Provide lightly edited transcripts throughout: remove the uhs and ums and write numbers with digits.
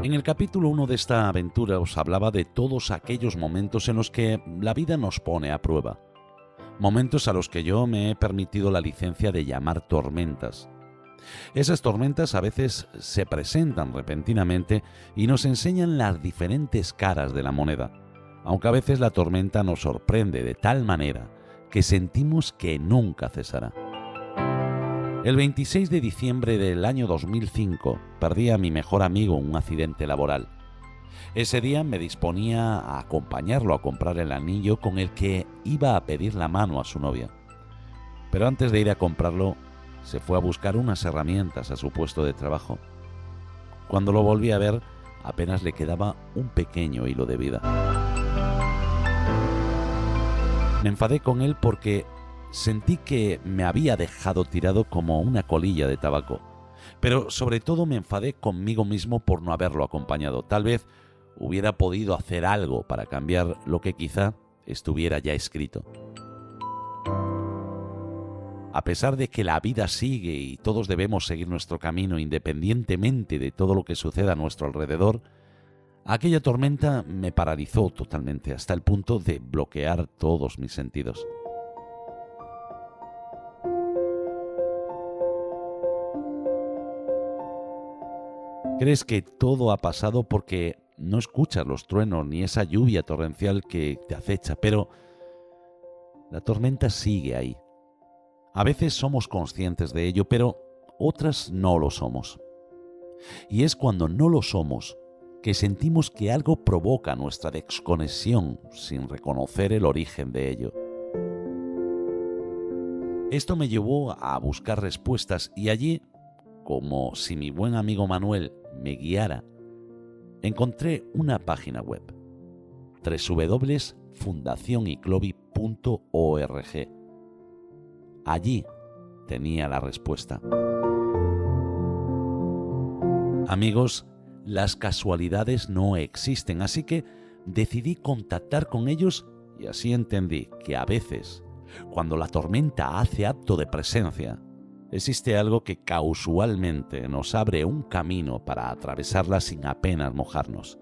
En el capítulo 1 de esta aventura os hablaba de todos aquellos momentos en los que la vida nos pone a prueba. Momentos a los que yo me he permitido la licencia de llamar tormentas. Esas tormentas a veces se presentan repentinamente y nos enseñan las diferentes caras de la moneda, aunque a veces la tormenta nos sorprende de tal manera que sentimos que nunca cesará. El 26 de diciembre del año 2005 perdí a mi mejor amigo en un accidente laboral. Ese día me disponía a acompañarlo a comprar el anillo con el que iba a pedir la mano a su novia. Pero antes de ir a comprarlo, se fue a buscar unas herramientas a su puesto de trabajo. Cuando lo volví a ver, apenas le quedaba un pequeño hilo de vida. Me enfadé con él porque sentí que me había dejado tirado como una colilla de tabaco. Pero sobre todo me enfadé conmigo mismo por no haberlo acompañado. Tal vez hubiera podido hacer algo para cambiar lo que quizá estuviera ya escrito. A pesar de que la vida sigue y todos debemos seguir nuestro camino independientemente de todo lo que suceda a nuestro alrededor, aquella tormenta me paralizó totalmente hasta el punto de bloquear todos mis sentidos. ¿Crees que todo ha pasado porque no escuchas los truenos ni esa lluvia torrencial que te acecha? Pero la tormenta sigue ahí. A veces somos conscientes de ello, pero otras no lo somos. Y es cuando no lo somos que sentimos que algo provoca nuestra desconexión sin reconocer el origen de ello. Esto me llevó a buscar respuestas y allí, como si mi buen amigo Manuel me guiara, encontré una página web, www.fundacioniclovi.org. Allí tenía la respuesta. Amigos, las casualidades no existen, así que decidí contactar con ellos y así entendí que a veces, cuando la tormenta hace acto de presencia, existe algo que casualmente nos abre un camino para atravesarla sin apenas mojarnos.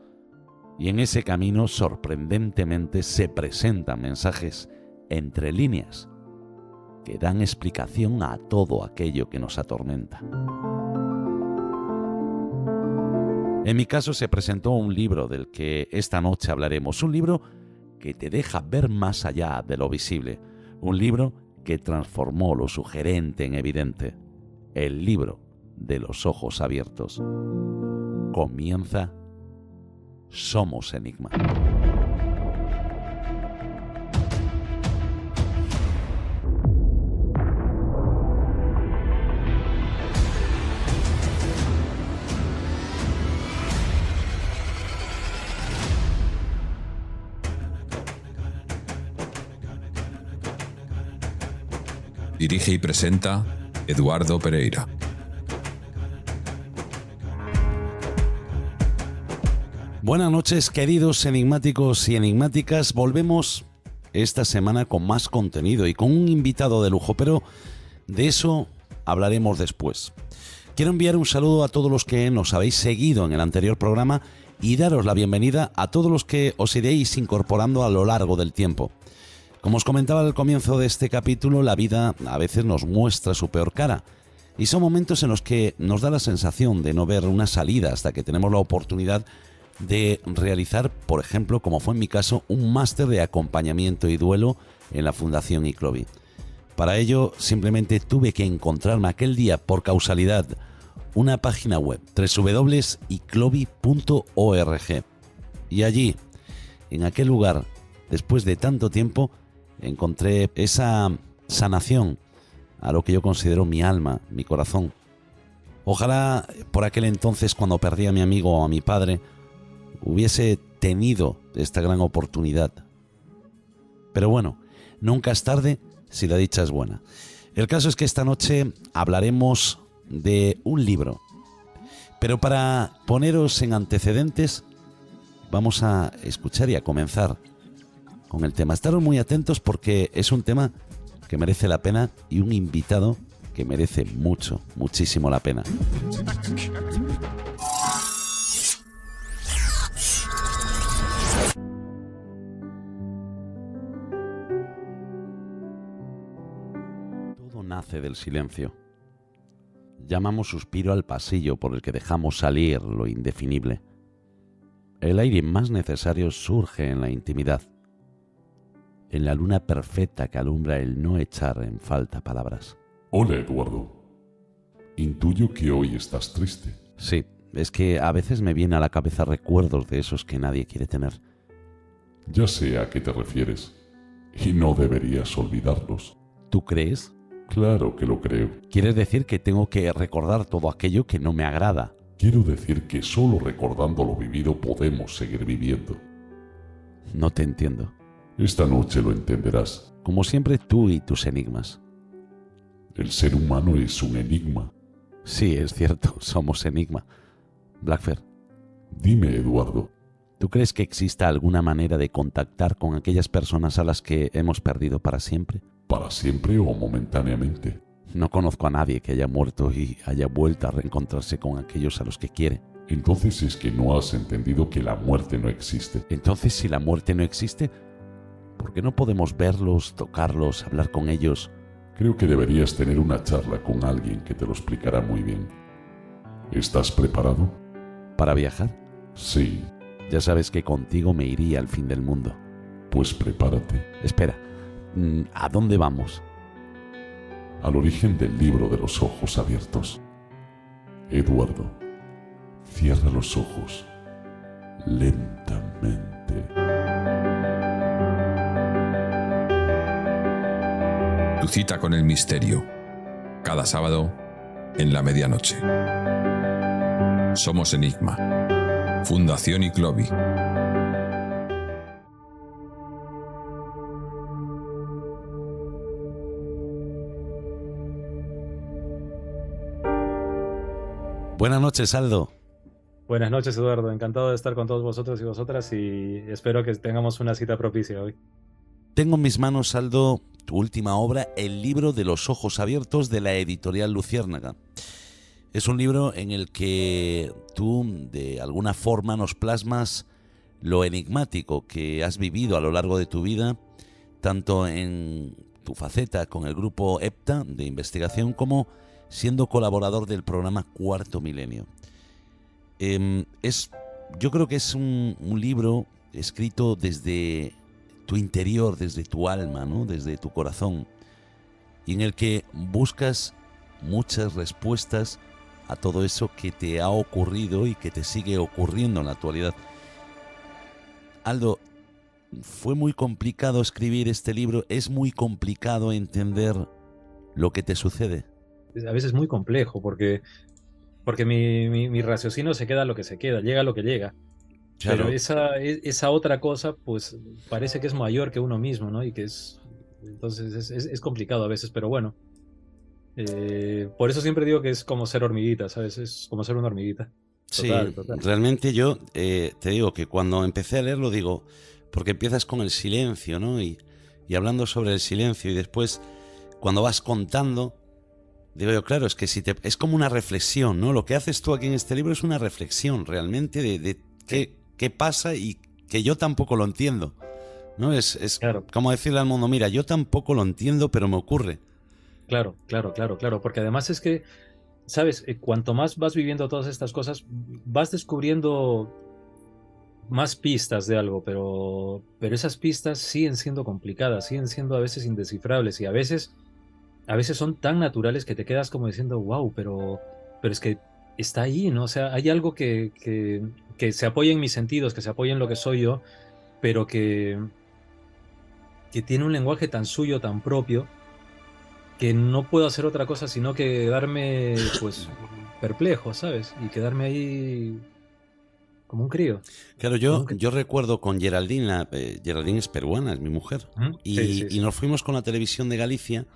Y en ese camino, sorprendentemente, se presentan mensajes entre líneas que dan explicación a todo aquello que nos atormenta. En mi caso se presentó un libro del que esta noche hablaremos, un libro que te deja ver más allá de lo visible, un libro que transformó lo sugerente en evidente, el libro de los ojos abiertos. Comienza Somos Enigma. Dirige y presenta Eduardo Pereira. Buenas noches, queridos enigmáticos y enigmáticas. Volvemos esta semana con más contenido y con un invitado de lujo, pero de eso hablaremos después. Quiero enviar un saludo a todos los que nos habéis seguido en el anterior programa y daros la bienvenida a todos los que os iréis incorporando a lo largo del tiempo. Como os comentaba al comienzo de este capítulo, la vida a veces nos muestra su peor cara y son momentos en los que nos da la sensación de no ver una salida hasta que tenemos la oportunidad de realizar, por ejemplo, como fue en mi caso, un máster de acompañamiento y duelo en la Fundación Iclovi. Para ello, simplemente tuve que encontrarme aquel día, por causalidad, una página web, www.iclovi.org. Y allí, en aquel lugar, después de tanto tiempo, encontré esa sanación a lo que yo considero mi alma, mi corazón. Ojalá por aquel entonces, cuando perdí a mi amigo o a mi padre, hubiese tenido esta gran oportunidad. Pero bueno, nunca es tarde si la dicha es buena. El caso es que esta noche hablaremos de un libro. Pero para poneros en antecedentes, vamos a escuchar y a comenzar con el tema. Estaros muy atentos porque es un tema que merece la pena y un invitado que merece mucho, muchísimo la pena. Todo nace del silencio. Llamamos suspiro al pasillo por el que dejamos salir lo indefinible. El aire más necesario surge en la intimidad, en la luna perfecta que alumbra el no echar en falta palabras. Hola, Eduardo. Intuyo que hoy estás triste. Sí, es que a veces me vienen a la cabeza recuerdos de esos que nadie quiere tener. Ya sé a qué te refieres, y no deberías olvidarlos. ¿Tú crees? Claro que lo creo. ¿Quieres decir que tengo que recordar todo aquello que no me agrada? Quiero decir que solo recordando lo vivido podemos seguir viviendo. No te entiendo. Esta noche lo entenderás. Como siempre, tú y tus enigmas. El ser humano es un enigma. Sí, es cierto, somos enigma. Blackfer, Dime, Eduardo, ¿tú crees que exista alguna manera de contactar con aquellas personas a las que hemos perdido para siempre? ¿para siempre o momentáneamente? No conozco a nadie que haya muerto y haya vuelto a reencontrarse con aquellos a los que quiere. Entonces es que no has entendido que la muerte no existe. Entonces, si la muerte no existe, ¿por qué no podemos verlos, tocarlos, hablar con ellos? Creo que deberías tener una charla con alguien que te lo explicará muy bien. ¿Estás preparado? ¿Para viajar? Sí, Ya sabes que contigo me iría al fin del mundo. pues prepárate. Espera, ¿a dónde vamos? Al origen del libro de los ojos abiertos. Eduardo, cierra los ojos lentamente. Tu cita con el misterio. Cada sábado en la medianoche. Somos Enigma. Fundación Iclovi. Buenas noches, Aldo. Buenas noches, Eduardo. Encantado de estar con todos vosotros y vosotras y espero que tengamos una cita propicia hoy. Tengo en mis manos, Aldo, tu última obra, El libro de los ojos abiertos, de la editorial Luciérnaga. Es un libro en el que tú, de alguna forma, nos plasmas lo enigmático que has vivido a lo largo de tu vida, tanto en tu faceta con el grupo EPTA de investigación como siendo colaborador del programa Cuarto Milenio. Yo creo que es un libro escrito desde tu interior, desde tu alma, ¿no? Desde tu corazón, y en el que buscas muchas respuestas a todo eso que te ha ocurrido y que te sigue ocurriendo en la actualidad. Aldo, fue muy complicado escribir este libro, es muy complicado entender lo que te sucede. A veces es muy complejo porque mi raciocinio se queda lo que se queda, llega lo que llega. Claro. Pero esa otra cosa, pues parece que es mayor que uno mismo, ¿no? Y que entonces es complicado a veces, pero bueno. Por eso siempre digo que es como ser hormiguita, ¿sabes? Es como ser una hormiguita. Total, Sí, total. realmente yo te digo que cuando empecé a leerlo, digo, porque empiezas con el silencio, ¿no? Y hablando sobre el silencio, y después cuando vas contando, digo yo, claro, es que es como una reflexión, ¿no? Lo que haces tú aquí en este libro es una reflexión realmente de qué pasa y que yo tampoco lo entiendo, ¿no? Es Claro. como decirle al mundo, mira, yo tampoco lo entiendo, pero me ocurre. Claro, porque además es que, ¿sabes? Cuanto más vas viviendo todas estas cosas, vas descubriendo más pistas de algo, pero esas pistas siguen siendo complicadas, siguen siendo a veces indescifrables y a veces son tan naturales que te quedas como diciendo, wow, pero es que está ahí, ¿no? O sea, hay algo que se apoya en mis sentidos, que se apoya en lo que soy yo, pero que tiene un lenguaje tan suyo, tan propio, que no puedo hacer otra cosa sino que quedarme, pues, perplejo, ¿sabes? Y quedarme ahí como un crío. Claro, Como yo, un crío. yo recuerdo con Geraldine, Geraldine es peruana, es mi mujer, Ujú. y, Sí. y nos fuimos con la televisión de Galicia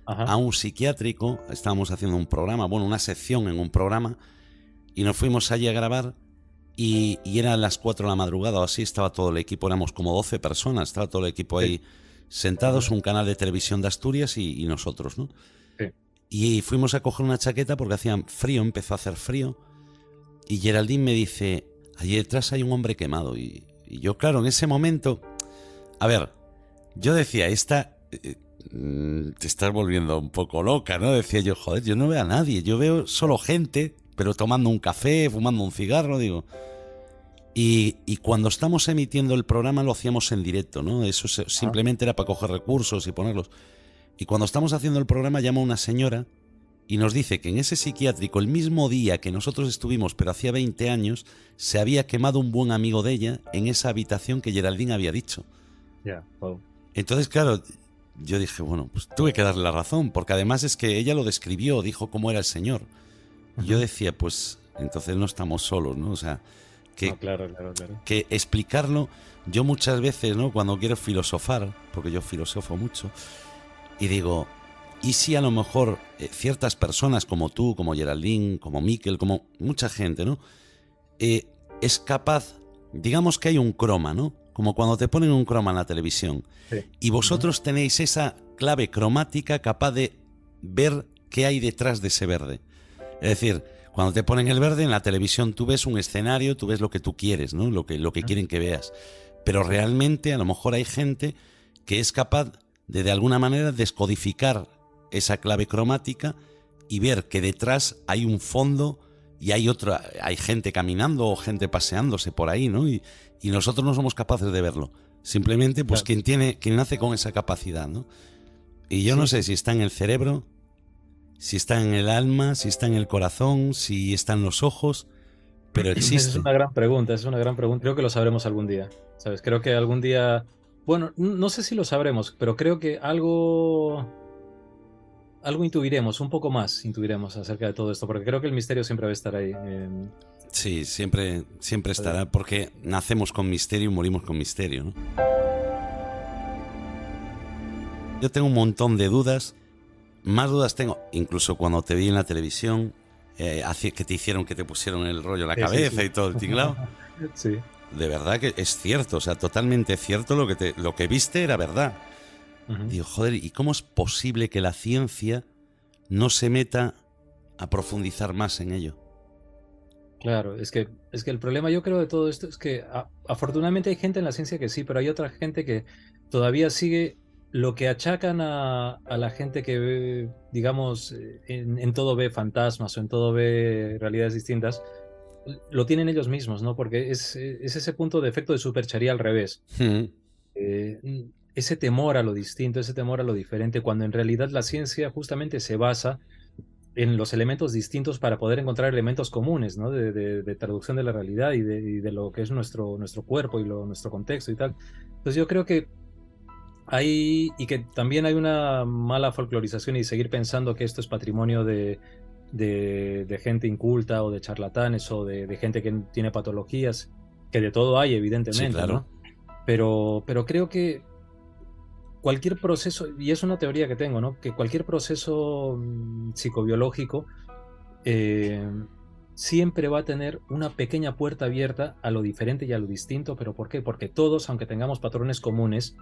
Ajá. a un psiquiátrico, estábamos haciendo un programa, bueno, una sección en un programa, y nos fuimos allí a grabar, y eran las 4 de la madrugada o así, estaba todo el equipo, éramos como 12 personas, estaba todo el equipo ahí sentados, un canal de televisión de Asturias y nosotros, ¿no? Sí. Y fuimos a coger una chaqueta porque hacía frío, empezó a hacer frío, y Geraldine me dice, allí detrás hay un hombre quemado, y yo, claro, en ese momento, a ver, yo decía, te estás volviendo un poco loca, ¿no? Decía yo, joder, yo no veo a nadie, yo veo solo gente, pero tomando un café, fumando un cigarro, digo. Y cuando estamos emitiendo el programa lo hacíamos en directo, ¿no? Eso simplemente era para coger recursos y ponerlos. Y cuando estamos haciendo el programa llama una señora y nos dice que en ese psiquiátrico, el mismo día que nosotros estuvimos, pero hacía 20 años, se había quemado un buen amigo de ella en esa habitación que Geraldine había dicho. Ya, wow. Entonces, claro, yo dije, bueno, pues tuve que darle la razón, porque además es que ella lo describió, dijo cómo era el señor. Y yo decía, pues, entonces no estamos solos, ¿no? O sea, que, No, claro. que explicarlo, yo muchas veces, ¿no? Cuando quiero filosofar, porque yo filosofo mucho, y digo, ¿y si a lo mejor ciertas personas como tú, como Geraldine, como Miquel, como mucha gente, ¿no? Es capaz, digamos que hay un croma, ¿no? Como cuando te ponen un croma en la televisión. Sí. Y vosotros tenéis esa clave cromática capaz de ver qué hay detrás de ese verde. Es decir, cuando te ponen el verde en la televisión tú ves un escenario, tú ves lo que tú quieres, ¿no? Lo que quieren que veas. Pero realmente a lo mejor hay gente que es capaz de alguna manera descodificar esa clave cromática y ver que detrás hay un fondo y hay gente caminando o gente paseándose por ahí, ¿no? Y nosotros no somos capaces de verlo. Simplemente, pues Claro. quien nace con esa capacidad, ¿no? Y yo Sí. no sé si está en el cerebro, si está en el alma, si está en el corazón, si está en los ojos, pero Esa es existe. una gran pregunta, es una gran pregunta. Creo que lo sabremos algún día, ¿sabes? Creo que algún día, bueno, no sé si lo sabremos, pero creo que algo intuiremos, un poco más intuiremos acerca de todo esto, porque creo que el misterio siempre va a estar ahí. Sí, siempre estará, porque nacemos con misterio y morimos con misterio, ¿no? Yo tengo un montón de dudas, más dudas tengo, incluso cuando te vi en la televisión, que te hicieron que te pusieron el rollo en la cabeza Sí. y todo el tinglado. Sí. De verdad que es cierto, o sea, totalmente cierto, lo que viste era verdad. Ujú. Digo, joder, ¿y cómo es posible que la ciencia no se meta a profundizar más en ello? Claro, es que el problema yo creo de todo esto es que afortunadamente hay gente en la ciencia que sí, pero hay otra gente que todavía sigue lo que achacan a la gente que ve, digamos, en todo ve fantasmas o en todo ve realidades distintas, lo tienen ellos mismos, ¿no? Porque es ese punto de efecto de superchería al revés. Ese temor a lo distinto, ese temor a lo diferente, cuando en realidad la ciencia justamente se basa en los elementos distintos para poder encontrar elementos comunes, ¿no? De traducción de la realidad y de lo que es nuestro cuerpo y nuestro contexto y tal. Entonces yo creo que y que también hay una mala folclorización y seguir pensando que esto es patrimonio de gente inculta o de charlatanes o de gente que tiene patologías, que de todo hay, evidentemente, Sí, claro. ¿no? Pero creo que cualquier proceso, y es una teoría que tengo, ¿no? Que cualquier proceso psicobiológico eh, siempre va a tener una pequeña puerta abierta a lo diferente y a lo distinto. ¿Pero por qué? Porque todos, aunque tengamos patrones comunes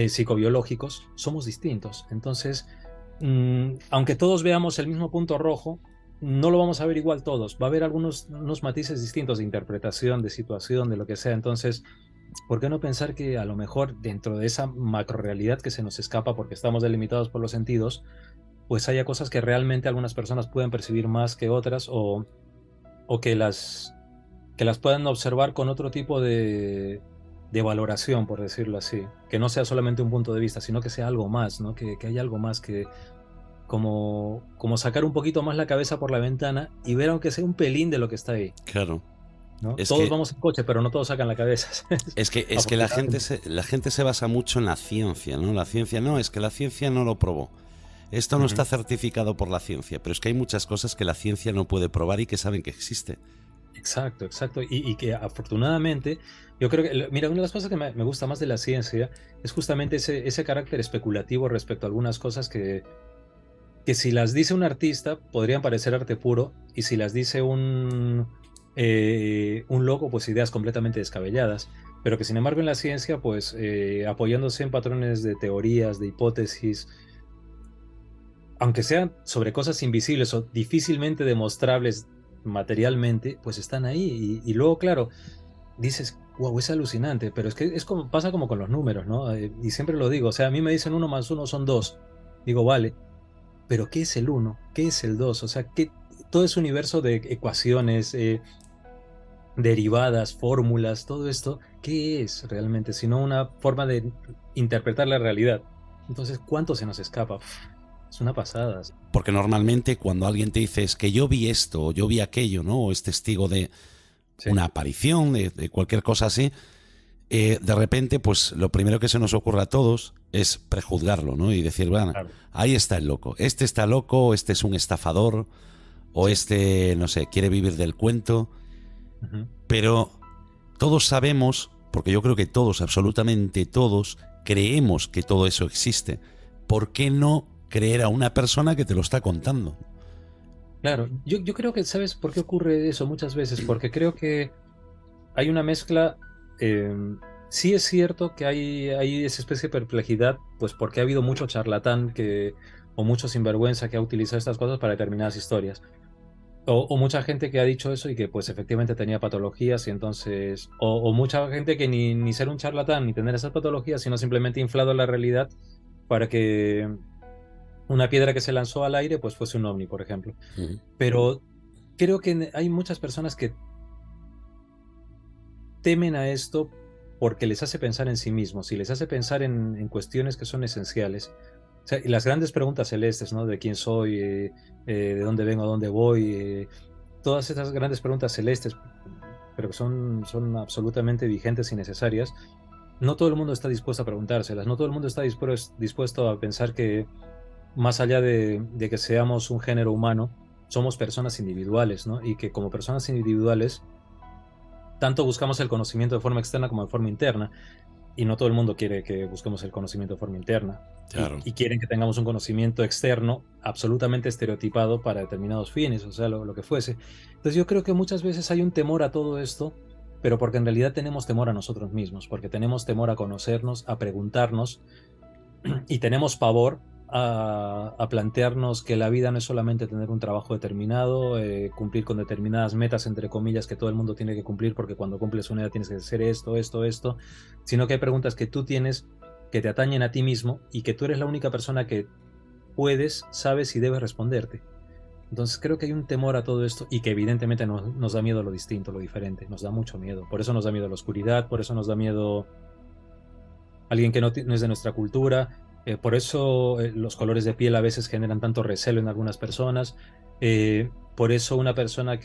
psicobiológicos, somos distintos. Entonces, aunque todos veamos el mismo punto rojo, no lo vamos a ver igual todos. Va a haber unos matices distintos de interpretación, de situación, de lo que sea. Entonces, ¿por qué no pensar que a lo mejor dentro de esa macrorealidad que se nos escapa porque estamos delimitados por los sentidos, pues haya cosas que realmente algunas personas pueden percibir más que otras o que las puedan observar con otro tipo de valoración, por decirlo así? Que no sea solamente un punto de vista, sino que sea algo más, ¿no? Que haya algo más que como sacar un poquito más la cabeza por la ventana y ver aunque sea un pelín de lo que está ahí, Claro. ¿no? Es Todos que- vamos en coche, pero no todos sacan la cabeza. Es que la gente se basa mucho en la ciencia, ¿no? La ciencia no, es que la ciencia no lo probó. Esto no Ujú. está certificado por la ciencia, pero es que hay muchas cosas que la ciencia no puede probar y que saben que existe. Exacto. Y que afortunadamente, yo creo que, mira, una de las cosas que me gusta más de la ciencia es justamente ese carácter especulativo respecto a algunas cosas que si las dice un artista podrían parecer arte puro y si las dice un loco, pues ideas completamente descabelladas. Pero que sin embargo en la ciencia, pues apoyándose en patrones de teorías, de hipótesis, aunque sean sobre cosas invisibles o difícilmente demostrables materialmente, pues están ahí. Y luego, claro, dices, wow, es alucinante, pero es que es como, pasa como con los números, ¿no? Y siempre lo digo, o sea, a mí me dicen 1 más 1 son 2. Digo, vale, pero ¿qué es el uno? ¿Qué es el 2? O sea, todo ese universo de ecuaciones, derivadas, fórmulas, todo esto, ¿qué es realmente? Sino una forma de interpretar la realidad. Entonces, ¿cuánto se nos escapa? Es una pasada. Porque normalmente cuando alguien te dice es que yo vi esto, o yo vi aquello, ¿no? O es testigo de Sí, una aparición, de cualquier cosa así, de repente, pues lo primero que se nos ocurre a todos es prejuzgarlo, ¿no? Y decir, bueno, claro. ahí está el loco. Este está loco, este es un estafador, o Sí. este, no sé, quiere vivir del cuento. Ujú. Pero todos sabemos, porque yo creo que todos, absolutamente todos, creemos que todo eso existe. ¿Por qué no creer a una persona que te lo está contando? Claro, yo creo que, ¿sabes por qué ocurre eso muchas veces? Porque creo que hay una mezcla. Sí es cierto que hay esa especie de perplejidad, pues porque ha habido mucho charlatán o mucho sinvergüenza que ha utilizado estas cosas para determinadas historias. O mucha gente que ha dicho eso y que pues efectivamente tenía patologías y entonces, o mucha gente que ni ser un charlatán ni tener esas patologías, sino simplemente inflado la realidad para que una piedra que se lanzó al aire pues fuese un ovni, por ejemplo. Ujú. Pero creo que hay muchas personas que temen a esto porque les hace pensar en sí mismos y les hace pensar en cuestiones que son esenciales. O sea, y las grandes preguntas celestes, ¿no? De quién soy, de dónde vengo, a dónde voy, todas esas grandes preguntas celestes, pero que son absolutamente vigentes y necesarias. No todo el mundo está dispuesto a preguntárselas, no todo el mundo está dispuesto a pensar que más allá de que seamos un género humano, somos personas individuales, ¿no? Y que como personas individuales tanto buscamos el conocimiento de forma externa como de forma interna, y no todo el mundo quiere que busquemos el conocimiento de forma interna, Claro. y quieren que tengamos un conocimiento externo absolutamente estereotipado para determinados fines, o sea, lo que fuese. Entonces yo creo que muchas veces hay un temor a todo esto, pero porque en realidad tenemos temor a nosotros mismos, porque tenemos temor a conocernos, a preguntarnos, y tenemos pavor a plantearnos que la vida no es solamente tener un trabajo determinado, cumplir con determinadas metas, entre comillas, que todo el mundo tiene que cumplir porque cuando cumples una edad tienes que hacer esto, esto, esto, sino que hay preguntas que tú tienes que te atañen a ti mismo y que tú eres la única persona que puedes, sabes y debes responderte. Entonces creo que hay un temor a todo esto y que evidentemente nos da miedo lo distinto, lo diferente, nos da mucho miedo. Por eso nos da miedo la oscuridad, por eso nos da miedo alguien que no es de nuestra cultura. Por eso los colores de piel a veces generan tanto recelo en algunas personas. Por eso una persona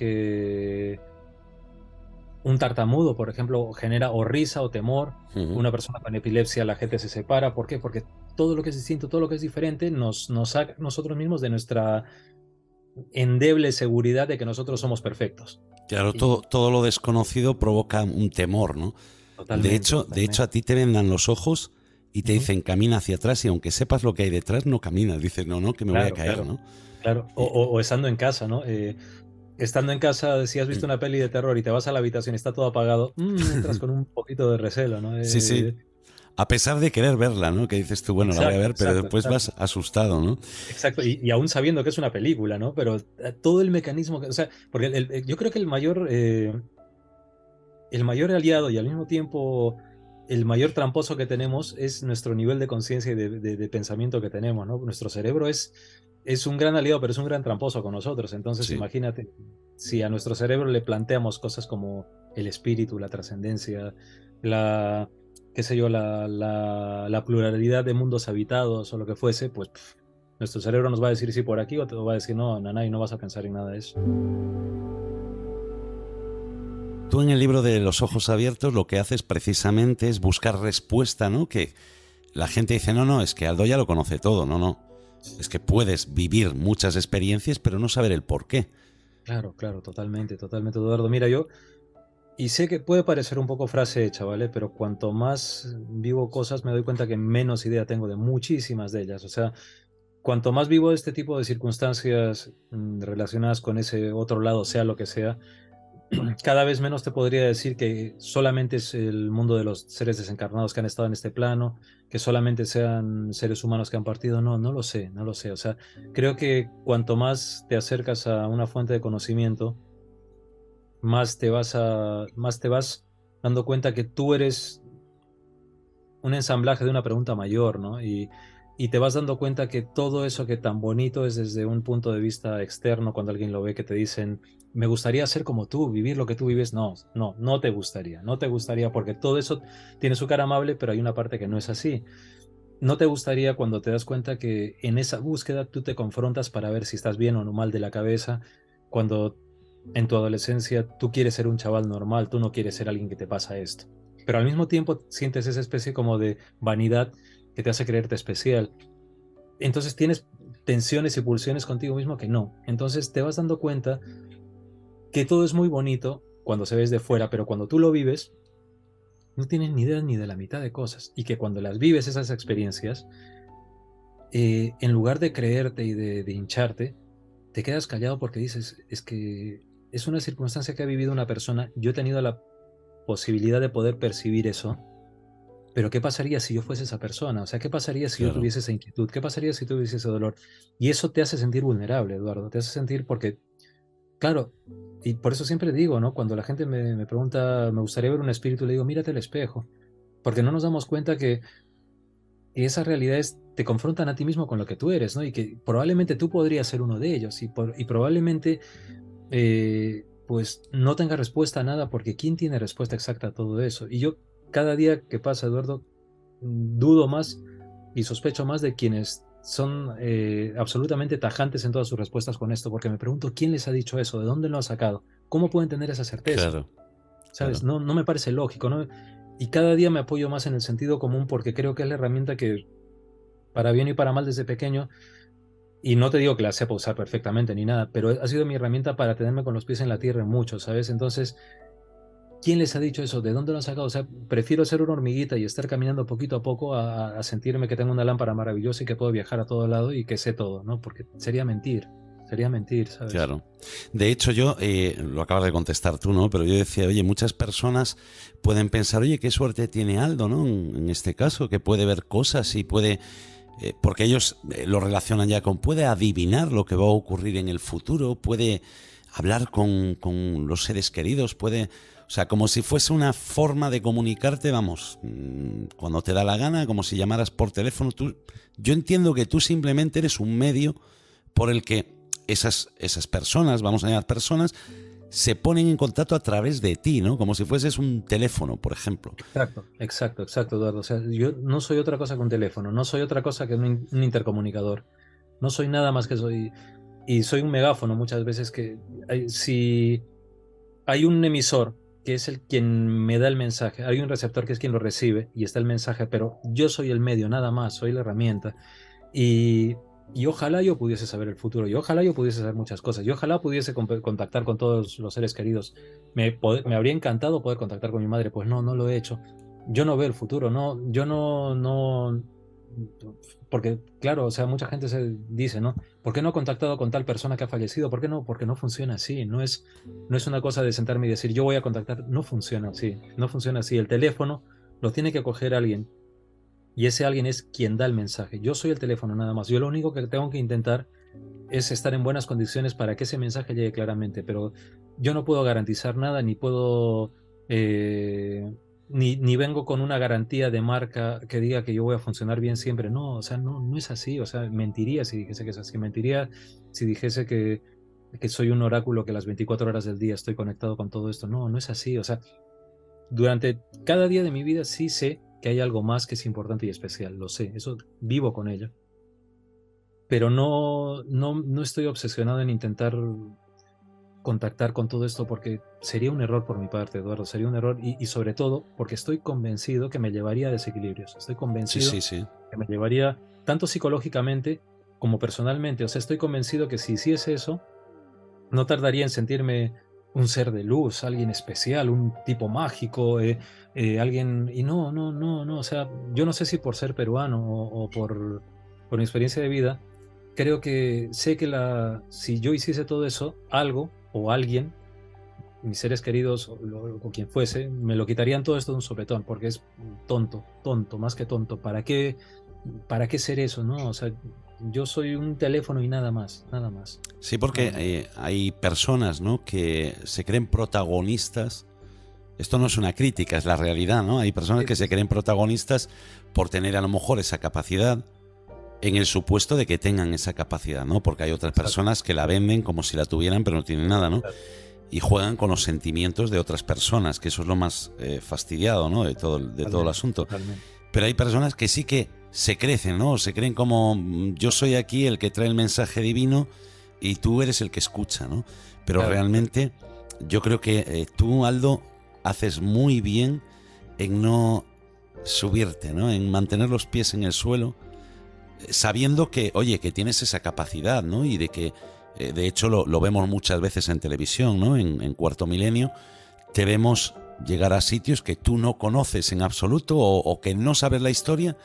un tartamudo, por ejemplo, genera o risa o temor. Ujú. Una persona con epilepsia, la gente se separa. ¿Por qué? Porque todo lo que es distinto, todo lo que es diferente, nos saca nosotros mismos de nuestra endeble seguridad de que nosotros somos perfectos. Claro, Y todo lo desconocido provoca un temor, ¿no? totalmente, De hecho, totalmente. a ti te vendan los ojos y te Ujú. dicen camina hacia atrás y aunque sepas lo que hay detrás, no caminas. Dices, no, no, que me voy a Claro, caer, claro, ¿no? claro. Y- O estando en casa, ¿no? Estando en casa, si has visto una peli de terror y te vas a la habitación y está todo apagado, entras con un poquito de recelo, ¿no? Sí, sí. A pesar de querer verla, ¿no? Que dices tú, bueno, la voy a Exacto, ver, pero exacto, después exacto. vas asustado, ¿no? Exacto, y aún sabiendo que es una película, ¿no? Pero todo el mecanismo, o sea, porque yo creo que el mayor aliado y al mismo tiempo el mayor tramposo que tenemos es nuestro nivel de conciencia y de pensamiento que tenemos, ¿no? Nuestro cerebro es un gran aliado, pero es un gran tramposo con nosotros. Entonces, Sí. imagínate, si a nuestro cerebro le planteamos cosas como el espíritu, la trascendencia, la, qué sé yo, la pluralidad de mundos habitados o lo que fuese, pues nuestro cerebro nos va a decir sí por aquí o te va a decir no, Nanay, no vas a pensar en nada de eso. Tú en el libro de Los ojos abiertos lo que haces precisamente es buscar respuesta, ¿no? Que la gente dice, no, no, es que Aldo ya lo conoce todo, no, no. Es que puedes vivir muchas experiencias pero no saber el por qué. Claro, claro, totalmente, totalmente, Eduardo. Mira, y sé que puede parecer un poco frase hecha, ¿vale? Pero cuanto más vivo cosas, me doy cuenta que menos idea tengo de muchísimas de ellas. O sea, cuanto más vivo este tipo de circunstancias relacionadas con ese otro lado, sea lo que sea, cada vez menos te podría decir que solamente es el mundo de los seres desencarnados que han estado en este plano, que solamente sean seres humanos que han partido. No, no lo sé, no lo sé. O sea, creo que cuanto más te acercas a una fuente de conocimiento, más te vas dando cuenta que tú eres un ensamblaje de una pregunta mayor, ¿no? Y te vas dando cuenta que todo eso que tan bonito es desde un punto de vista externo, cuando alguien lo ve, que te dicen, me gustaría ser como tú, vivir lo que tú vives. No, no, no te gustaría porque todo eso tiene su cara amable, pero hay una parte que no es así. No te gustaría cuando te das cuenta que en esa búsqueda tú te confrontas para ver si estás bien o no mal de la cabeza, cuando en tu adolescencia tú quieres ser un chaval normal, tú no quieres ser alguien que te pasa esto. Pero al mismo tiempo sientes esa especie como de vanidad que te hace creerte especial. Entonces tienes tensiones y pulsiones contigo mismo que no. Entonces te vas dando cuenta que todo es muy bonito cuando se ves de fuera, pero cuando tú lo vives, no tienes ni idea ni de la mitad de cosas. Y que cuando las vives esas experiencias, en lugar de creerte y de hincharte, te quedas callado porque dices, es que es una circunstancia que ha vivido una persona, yo he tenido la posibilidad de poder percibir eso, pero ¿qué pasaría si yo fuese esa persona? O sea, ¿qué pasaría si yo Claro, tuviese esa inquietud? ¿Qué pasaría si tuviese ese dolor? Y eso te hace sentir vulnerable, Eduardo, te hace sentir porque, claro, y por eso siempre digo, ¿no? Cuando la gente me pregunta, me gustaría ver un espíritu, le digo, mírate al espejo, porque no nos damos cuenta que esas realidades te confrontan a ti mismo con lo que tú eres, ¿no? Y que probablemente tú podrías ser uno de ellos y probablemente pues no tenga respuesta a nada porque ¿quién tiene respuesta exacta a todo eso? Y yo cada día que pasa, Eduardo, dudo más y sospecho más de quienes son absolutamente tajantes en todas sus respuestas con esto, porque me pregunto quién les ha dicho eso, de dónde lo ha sacado, cómo pueden tener esa certeza, claro, ¿sabes? claro. No, no me parece lógico, ¿no? Y cada día me apoyo más en el sentido común porque creo que es la herramienta que, para bien y para mal desde pequeño, y no te digo que la sepa usar perfectamente ni nada, pero ha sido mi herramienta para tenerme con los pies en la tierra en mucho, ¿sabes? Entonces, ¿quién les ha dicho eso? ¿De dónde lo han sacado? O sea, prefiero ser una hormiguita y estar caminando poquito a poco a sentirme que tengo una lámpara maravillosa y que puedo viajar a todo lado y que sé todo, ¿no? Porque sería mentir, ¿sabes? Claro. De hecho, yo, lo acabas de contestar tú, ¿no? Pero yo decía, oye, muchas personas pueden pensar, oye, qué suerte tiene Aldo, ¿no? En este caso, que puede ver cosas y puede, porque ellos lo relacionan ya con, puede adivinar lo que va a ocurrir en el futuro, puede hablar con los seres queridos, puede, o sea, como si fuese una forma de comunicarte, vamos, cuando te da la gana, como si llamaras por teléfono. Yo entiendo que tú simplemente eres un medio por el que esas personas, vamos a llamar personas, se ponen en contacto a través de ti, ¿no? Como si fueses un teléfono, por ejemplo. Exacto, exacto, exacto, Eduardo. O sea, yo no soy otra cosa que un teléfono, no soy otra cosa que un intercomunicador. No soy nada más que soy, y soy un megáfono muchas veces que si hay un emisor que es el quien me da el mensaje, hay un receptor que es quien lo recibe y está el mensaje, pero yo soy el medio, nada más, soy la herramienta. Y, y ojalá yo pudiese saber el futuro, y ojalá yo pudiese saber muchas cosas, y ojalá pudiese contactar con todos los seres queridos. Me habría encantado poder contactar con mi madre, pues no, no lo he hecho. Yo no veo el futuro, no, yo no, porque claro, o sea, mucha gente se dice, ¿no? ¿Por qué no he contactado con tal persona que ha fallecido? ¿Por qué no? Porque no funciona así, no es una cosa de sentarme y decir, yo voy a contactar, no funciona así, no funciona así. El teléfono lo tiene que coger alguien y ese alguien es quien da el mensaje. Yo soy el teléfono nada más. Yo lo único que tengo que intentar es estar en buenas condiciones para que ese mensaje llegue claramente, pero yo no puedo garantizar nada, ni puedo, ni vengo con una garantía de marca que diga que yo voy a funcionar bien siempre. No, o sea, no, no es así. O sea, mentiría si dijese que es así. Mentiría si dijese que soy un oráculo que las 24 horas del día estoy conectado con todo esto. No, no es así. O sea, durante cada día de mi vida sí sé que hay algo más que es importante y especial, lo sé, eso vivo con ello, pero no estoy obsesionado en intentar contactar con todo esto porque sería un error por mi parte, Eduardo, sería un error y sobre todo porque estoy convencido que me llevaría a desequilibrios, estoy Sí, convencido sí, sí. que me llevaría tanto psicológicamente como personalmente, o sea, estoy convencido que si hiciese eso, no tardaría en sentirme un ser de luz, alguien especial, un tipo mágico, alguien... Y no, no, no, no, o sea, yo no sé si por ser peruano o por mi experiencia de vida, creo que sé que si yo hiciese todo eso, algo o alguien, mis seres queridos o quien fuese, me lo quitarían todo esto de un sopetón, porque es tonto, tonto, más que tonto. Para qué ser eso, no? O sea, yo soy un teléfono y nada más, nada más, Sí, nada porque más. hay personas, ¿no? Que se creen protagonistas Esto no es una crítica, es la realidad, ¿no? Hay personas que se creen protagonistas por tener a lo mejor esa capacidad en el supuesto de que tengan esa capacidad, ¿no? Porque hay otras personas que la venden como si la tuvieran, pero no tienen nada, ¿no? Y juegan con los sentimientos de otras personas, que eso es lo más fastidiado, ¿no? De todo el asunto. Totalmente. Pero hay personas que sí que se crecen, ¿no? Se creen como yo soy aquí el que trae el mensaje divino y tú eres el que escucha, ¿no? Pero realmente yo creo que tú, Aldo, haces muy bien en no subirte, ¿no? En mantener los pies en el suelo, sabiendo que, oye, que tienes esa capacidad, ¿no? Y de que, de hecho, lo vemos muchas veces en televisión, ¿no? En Cuarto Milenio, te vemos llegar a sitios que tú no conoces en absoluto o que no sabes la historia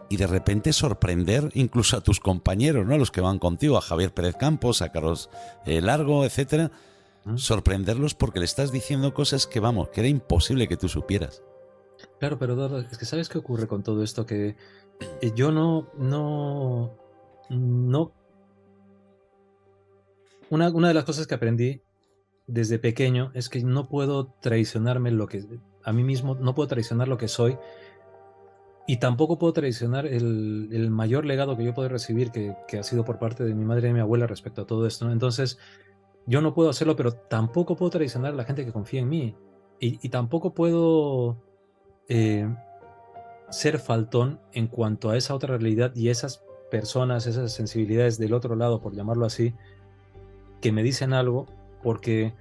y de repente sorprender incluso a tus compañeros, ¿no? A los que van contigo, a Javier Pérez Campos, a Carlos Largo, etcétera. Sorprenderlos porque le estás diciendo cosas que, vamos, que era imposible que tú supieras. Claro, pero Eduardo, es que ¿sabes qué ocurre con todo esto? Que yo no. Una de las cosas que aprendí desde pequeño es que no puedo traicionarme a mí mismo, no puedo traicionar lo que soy y tampoco puedo traicionar el mayor legado que yo puedo recibir, que ha sido por parte de mi madre y de mi abuela respecto a todo esto, ¿no? Entonces, yo no puedo hacerlo, pero tampoco puedo traicionar a la gente que confía en mí y tampoco puedo eh, ser faltón en cuanto a esa otra realidad y esas personas, esas sensibilidades del otro lado, por llamarlo así, que me dicen algo, porque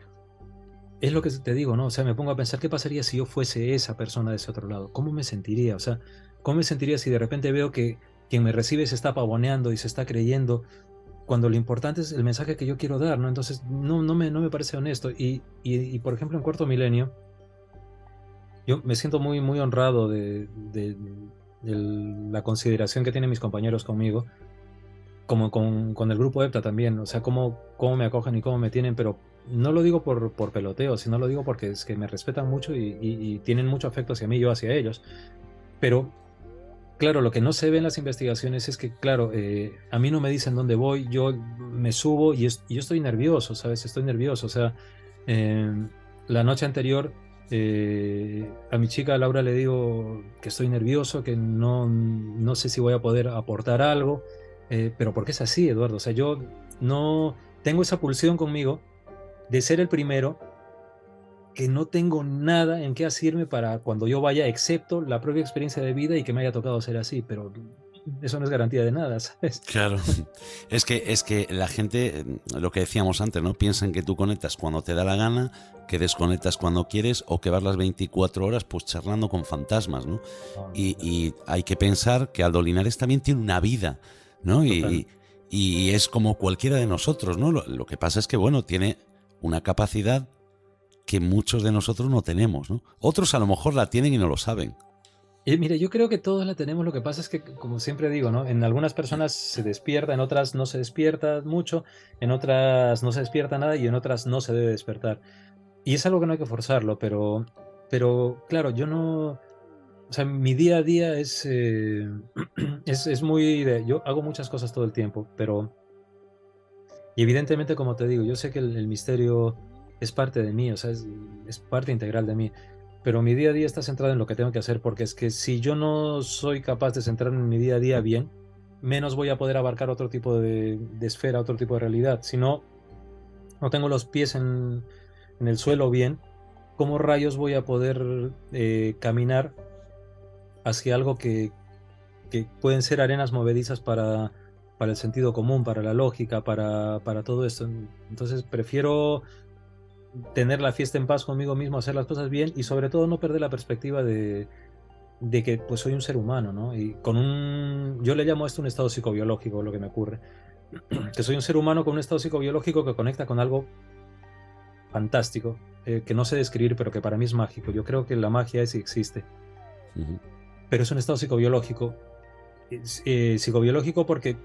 es lo que te digo, ¿no? O sea, me pongo a pensar qué pasaría si yo fuese esa persona de ese otro lado. ¿Cómo me sentiría? O sea, ¿cómo me sentiría si de repente veo que quien me recibe se está pavoneando y se está creyendo cuando lo importante es el mensaje que yo quiero dar, ¿no? Entonces, no me parece honesto. Y, por ejemplo, en Cuarto Milenio, yo me siento muy, muy honrado de la consideración que tienen mis compañeros conmigo, como con el grupo EPTA también, o sea, cómo me acogen y cómo me tienen, pero no lo digo por peloteo, sino lo digo porque es que me respetan mucho y tienen mucho afecto hacia mí, yo hacia ellos. Pero, claro, lo que no se ve en las investigaciones es que, claro, a mí no me dicen dónde voy, yo me subo y yo estoy nervioso, ¿sabes? Estoy nervioso, o sea, eh, la noche anterior a mi chica Laura le digo que estoy nervioso, que no sé si voy a poder aportar algo, pero porque es así, Eduardo, o sea, yo no tengo esa pulsión conmigo de ser el primero, que no tengo nada en qué asirme para cuando yo vaya, excepto la propia experiencia de vida y que me haya tocado ser así, pero eso no es garantía de nada, ¿sabes? Claro, es que la gente, lo que decíamos antes, ¿no? Piensan que tú conectas cuando te da la gana, que desconectas cuando quieres o que vas las 24 horas pues charlando con fantasmas, ¿no? Y hay que pensar que Aldo Linares también tiene una vida, ¿no? Y es como cualquiera de nosotros, ¿no? Lo que pasa es que, bueno, tiene una capacidad que muchos de nosotros no tenemos, ¿no? Otros a lo mejor la tienen y no lo saben. Mire, yo creo que todos la tenemos, lo que pasa es que, como siempre digo, ¿no? En algunas personas se despierta, en otras no se despierta mucho, en otras no se despierta nada y en otras no se debe despertar. Y es algo que no hay que forzarlo, pero claro, yo no, o sea, mi día a día es muy yo hago muchas cosas todo el tiempo, pero, y evidentemente, como te digo, yo sé que el misterio es parte de mí, o sea, es parte integral de mí, pero mi día a día está centrado en lo que tengo que hacer, porque es que si yo no soy capaz de centrarme en mi día a día bien, menos voy a poder abarcar otro tipo de esfera, otro tipo de realidad. Si no tengo los pies en el suelo bien, ¿cómo rayos voy a poder caminar hacia algo que pueden ser arenas movedizas para el sentido común, para la lógica, para todo esto? Entonces prefiero tener la fiesta en paz conmigo mismo, hacer las cosas bien y sobre todo no perder la perspectiva de que pues soy un ser humano, ¿no? Y yo le llamo a esto un estado psicobiológico, lo que me ocurre, que soy un ser humano con un estado psicobiológico que conecta con algo fantástico, que no sé describir, pero que para mí es mágico. Yo creo que la magia es y existe, Ujú. pero es un estado psicobiológico. Psicobiológico porque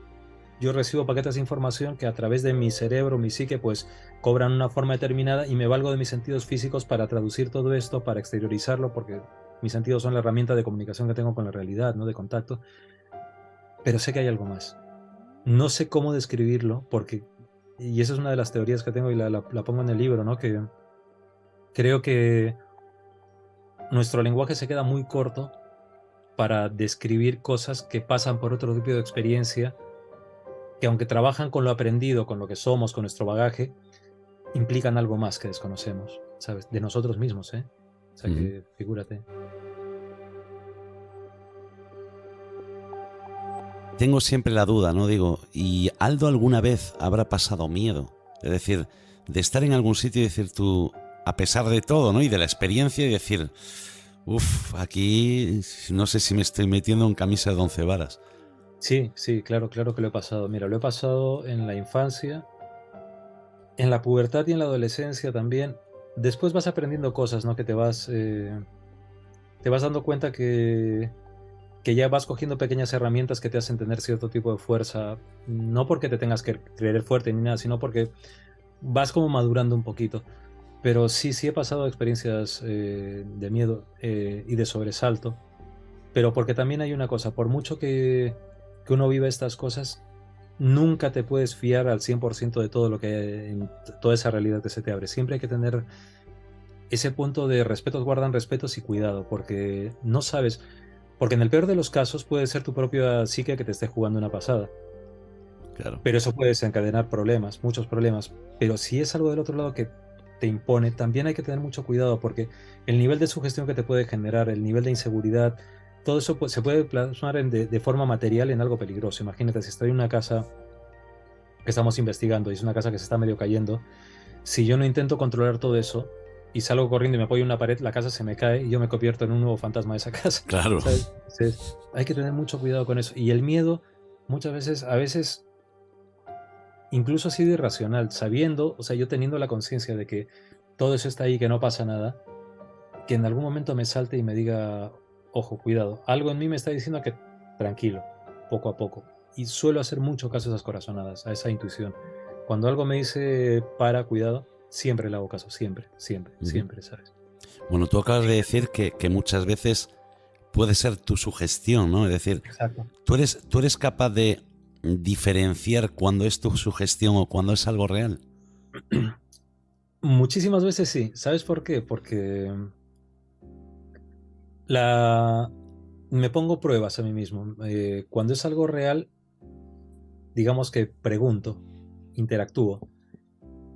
yo recibo paquetes de información que a través de mi cerebro, mi psique, pues cobran una forma determinada y me valgo de mis sentidos físicos para traducir todo esto, para exteriorizarlo, porque mis sentidos son la herramienta de comunicación que tengo con la realidad, ¿no? De contacto. Pero sé que hay algo más. No sé cómo describirlo, porque, y esa es una de las teorías que tengo y la pongo en el libro, ¿no? Que creo que nuestro lenguaje se queda muy corto para describir cosas que pasan por otro tipo de experiencia, que aunque trabajan con lo aprendido, con lo que somos, con nuestro bagaje, implican algo más que desconocemos, ¿sabes? De nosotros mismos, ¿eh? O sea que, figúrate. Tengo siempre la duda, ¿no? Digo, ¿y Aldo alguna vez habrá pasado miedo? Es decir, de estar en algún sitio y decir tú, a pesar de todo, ¿no? Y de la experiencia y decir, uff, aquí no sé si me estoy metiendo en camisa de 11 varas. Sí, sí, claro, claro que lo he pasado. Mira, lo he pasado en la infancia, en la pubertad y en la adolescencia también. Después vas aprendiendo cosas, ¿no? Que te vas dando cuenta que ya vas cogiendo pequeñas herramientas que te hacen tener cierto tipo de fuerza, no porque te tengas que creer fuerte ni nada, sino porque vas como madurando un poquito. Pero sí, sí he pasado experiencias de miedo y de sobresalto, pero porque también hay una cosa, por mucho que uno vive estas cosas, nunca te puedes fiar al 100% de todo lo que, en toda esa realidad que se te abre. Siempre hay que tener ese punto de respetos guardan respetos y cuidado, porque no sabes, porque en el peor de los casos puede ser tu propia psique que te esté jugando una pasada, Claro. pero eso puede desencadenar problemas, muchos problemas. Pero si es algo del otro lado que te impone, también hay que tener mucho cuidado, porque el nivel de sugestión que te puede generar, el nivel de inseguridad, todo eso se puede plasmar de forma material en algo peligroso. Imagínate, si estoy en una casa que estamos investigando y es una casa que se está medio cayendo, si yo no intento controlar todo eso y salgo corriendo y me apoyo en una pared, la casa se me cae y yo me convierto en un nuevo fantasma de esa casa. Claro. ¿Sabes? Entonces, hay que tener mucho cuidado con eso. Y el miedo, muchas veces, a veces, incluso ha sido irracional, sabiendo, o sea, yo teniendo la conciencia de que todo eso está ahí, que no pasa nada, que en algún momento me salte y me diga, ojo, cuidado, algo en mí me está diciendo que tranquilo, poco a poco. Y suelo hacer mucho caso a esas corazonadas, a esa intuición. Cuando algo me dice, para, cuidado, siempre le hago caso, siempre, siempre, siempre, ¿sabes? Bueno, tú acabas de decir que muchas veces puede ser tu sugestión, ¿no? Es decir, Exacto. tú eres capaz de diferenciar cuando es tu sugestión o cuando es algo real. Muchísimas veces sí. ¿Sabes por qué? Porque la... me pongo pruebas a mí mismo. Cuando es algo real, digamos que pregunto, interactúo.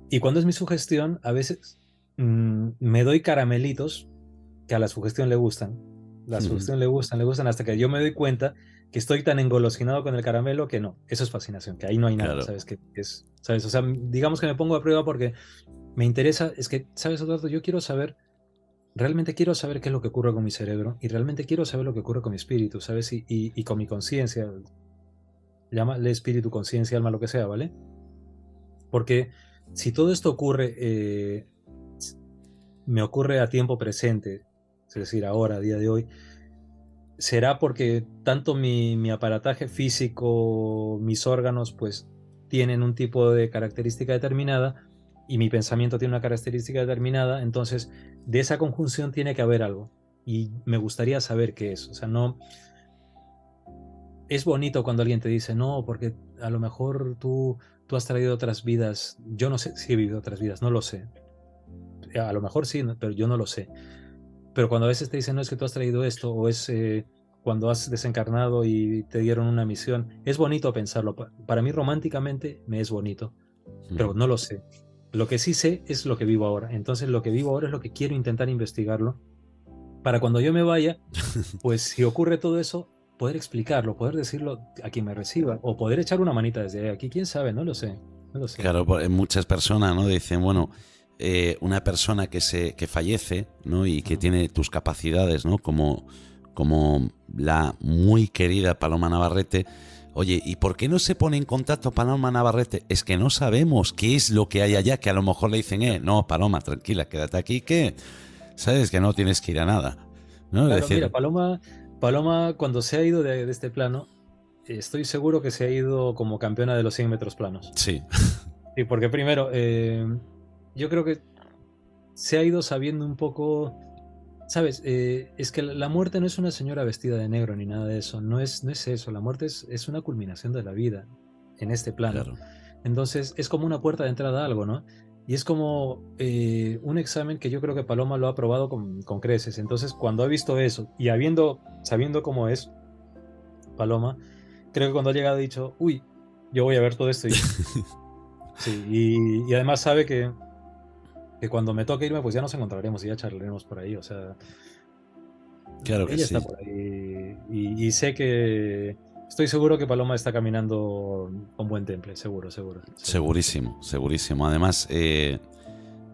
Y cuando es mi sugestión, a veces me doy caramelitos que a la sugestión le gustan. La sugestión le gustan hasta que yo me doy cuenta que estoy tan engolosinado con el caramelo que no. Eso es fascinación, que ahí no hay nada, Claro. ¿sabes? Que es, ¿sabes? O sea, digamos que me pongo a prueba porque me interesa, es que, ¿sabes, Eduardo? Yo quiero saber, realmente quiero saber qué es lo que ocurre con mi cerebro y realmente quiero saber lo que ocurre con mi espíritu, ¿sabes? Y con mi conciencia, llámale espíritu, conciencia, alma, lo que sea, ¿vale? Porque si todo esto ocurre, me ocurre a tiempo presente, es decir, ahora, a día de hoy, será porque tanto mi aparataje físico, mis órganos, pues tienen un tipo de característica determinada y mi pensamiento tiene una característica determinada, entonces de esa conjunción tiene que haber algo y me gustaría saber qué es. O sea, no es bonito cuando alguien te dice, no, porque a lo mejor tú has traído otras vidas. Yo no sé si he vivido otras vidas, no lo sé. A lo mejor sí, pero yo no lo sé. Pero cuando a veces te dicen, no, es que tú has traído esto, o es cuando has desencarnado y te dieron una misión, es bonito pensarlo. Para mí románticamente me es bonito, pero no lo sé. Lo que sí sé es lo que vivo ahora. Entonces lo que vivo ahora es lo que quiero intentar investigarlo para cuando yo me vaya, pues si ocurre todo eso, poder explicarlo, poder decirlo a quien me reciba, o poder echar una manita desde aquí, quién sabe, no lo sé, no lo sé. Claro, muchas personas, ¿no? Dicen, bueno, una persona que fallece, ¿no? Y que tiene tus capacidades, ¿no? Como la muy querida Paloma Navarrete. Oye, ¿y por qué no se pone en contacto Paloma Navarrete? Es que no sabemos qué es lo que hay allá, que a lo mejor le dicen, no, Paloma, tranquila, quédate aquí, que sabes que no tienes que ir a nada, ¿no? Claro, Es decir, mira, Paloma cuando se ha ido de este plano, estoy seguro que se ha ido como campeona de los 100 metros planos. sí, Sí, porque primero, yo creo que se ha ido sabiendo un poco, ¿sabes? Es que la muerte no es una señora vestida de negro ni nada de eso, no es eso, la muerte es una culminación de la vida en este plano. claro. Entonces es como una puerta de entrada a algo, ¿no? Y es como un examen que yo creo que Paloma lo ha aprobado con creces. Entonces, cuando ha visto eso y sabiendo cómo es Paloma, creo que cuando ha llegado ha dicho, uy, yo voy a ver todo esto. Sí, y además sabe que cuando me toque irme, pues ya nos encontraremos y ya charlaremos por ahí. O sea, Claro que ella sí. está por ahí y sé que estoy seguro que Paloma está caminando con buen temple, seguro, seguro, seguro. Segurísimo, segurísimo. Además,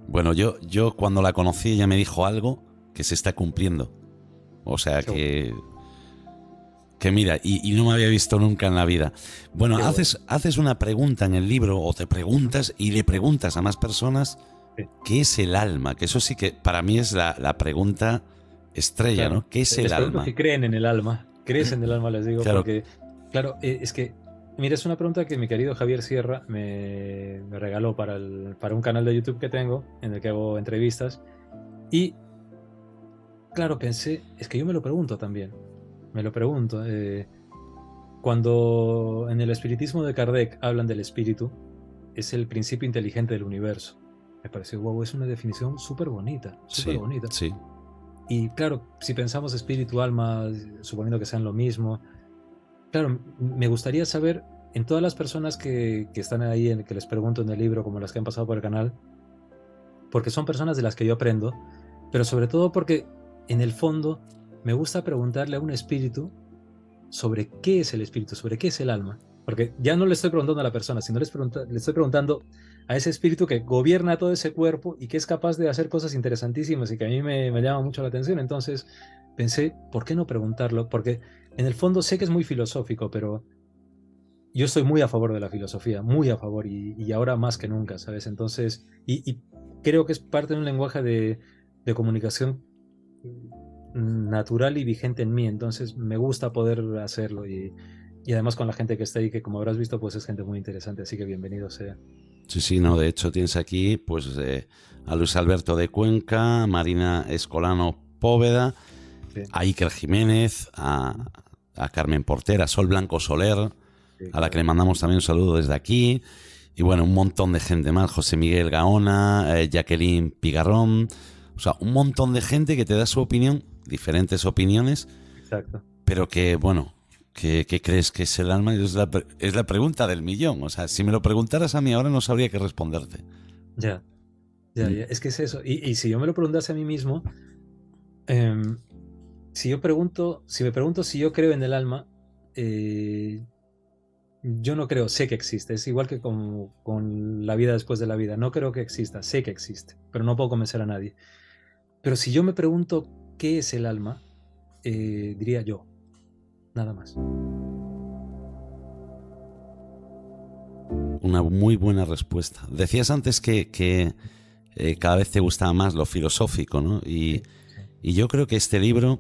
bueno, yo cuando la conocí ella me dijo algo que se está cumpliendo. O sea Qué bueno, que mira, y no me había visto nunca en la vida. Bueno, qué bueno. haces una pregunta en el libro o te preguntas y le preguntas a más personas Sí, qué es el alma, que eso sí que para mí es la pregunta estrella, claro. ¿no? ¿Qué es el Les pregunto alma? si creen en el alma. ¿Crees en el alma? Les digo, Claro, porque, claro, es que, mira, es una pregunta que mi querido Javier Sierra me regaló para un canal de YouTube que tengo, en el que hago entrevistas. Y, claro, pensé, es que yo me lo pregunto también. Me lo pregunto. Cuando en el espiritismo de Kardec hablan del espíritu, es el principio inteligente del universo. Me pareció, wow, es una definición súper bonita, súper sí, bonita. sí. Y claro, si pensamos espíritu, alma, suponiendo que sean lo mismo, claro, me gustaría saber en todas las personas que están ahí, que les pregunto en el libro, como las que han pasado por el canal, porque son personas de las que yo aprendo, pero sobre todo porque en el fondo me gusta preguntarle a un espíritu sobre qué es el espíritu, sobre qué es el alma. Porque ya no le estoy preguntando a la persona, sino le estoy preguntando a ese espíritu que gobierna todo ese cuerpo y que es capaz de hacer cosas interesantísimas y que a mí me llama mucho la atención. Entonces pensé, ¿por qué no preguntarlo? Porque en el fondo sé que es muy filosófico, pero yo estoy muy a favor de la filosofía, muy a favor y ahora más que nunca, ¿sabes? Entonces, y creo que es parte de un lenguaje de comunicación natural y vigente en mí, entonces me gusta poder hacerlo y además con la gente que está ahí, que como habrás visto, pues es gente muy interesante, así que bienvenido sea. Sí, sí, no, de hecho tienes aquí pues a Luis Alberto de Cuenca, Marina Escolano Póveda, Sí, a Iker Jiménez, a Carmen Portera, a Sol Blanco Soler, sí, a la que le claro. mandamos también un saludo desde aquí, y bueno, un montón de gente más, José Miguel Gaona, Jacqueline Pigarrón, o sea, un montón de gente que te da su opinión, diferentes opiniones, Exacto. pero que, bueno, ¿qué crees que es el alma? Es la pregunta del millón, o sea, si me lo preguntaras a mí ahora no sabría qué responderte. Ya, ya, Mm. ya. Es que es eso. Y si yo me lo preguntase a mí mismo, em, si me pregunto si yo creo en el alma, eh, yo no creo, sé que existe. Es igual que con la vida después de la vida. No creo que exista, sé que existe, pero no puedo convencer a nadie. Pero si yo me pregunto qué es el alma, diría yo, nada más. Una muy buena respuesta. Decías antes que cada vez te gustaba más lo filosófico, ¿no? Sí, sí, Y yo creo que este libro,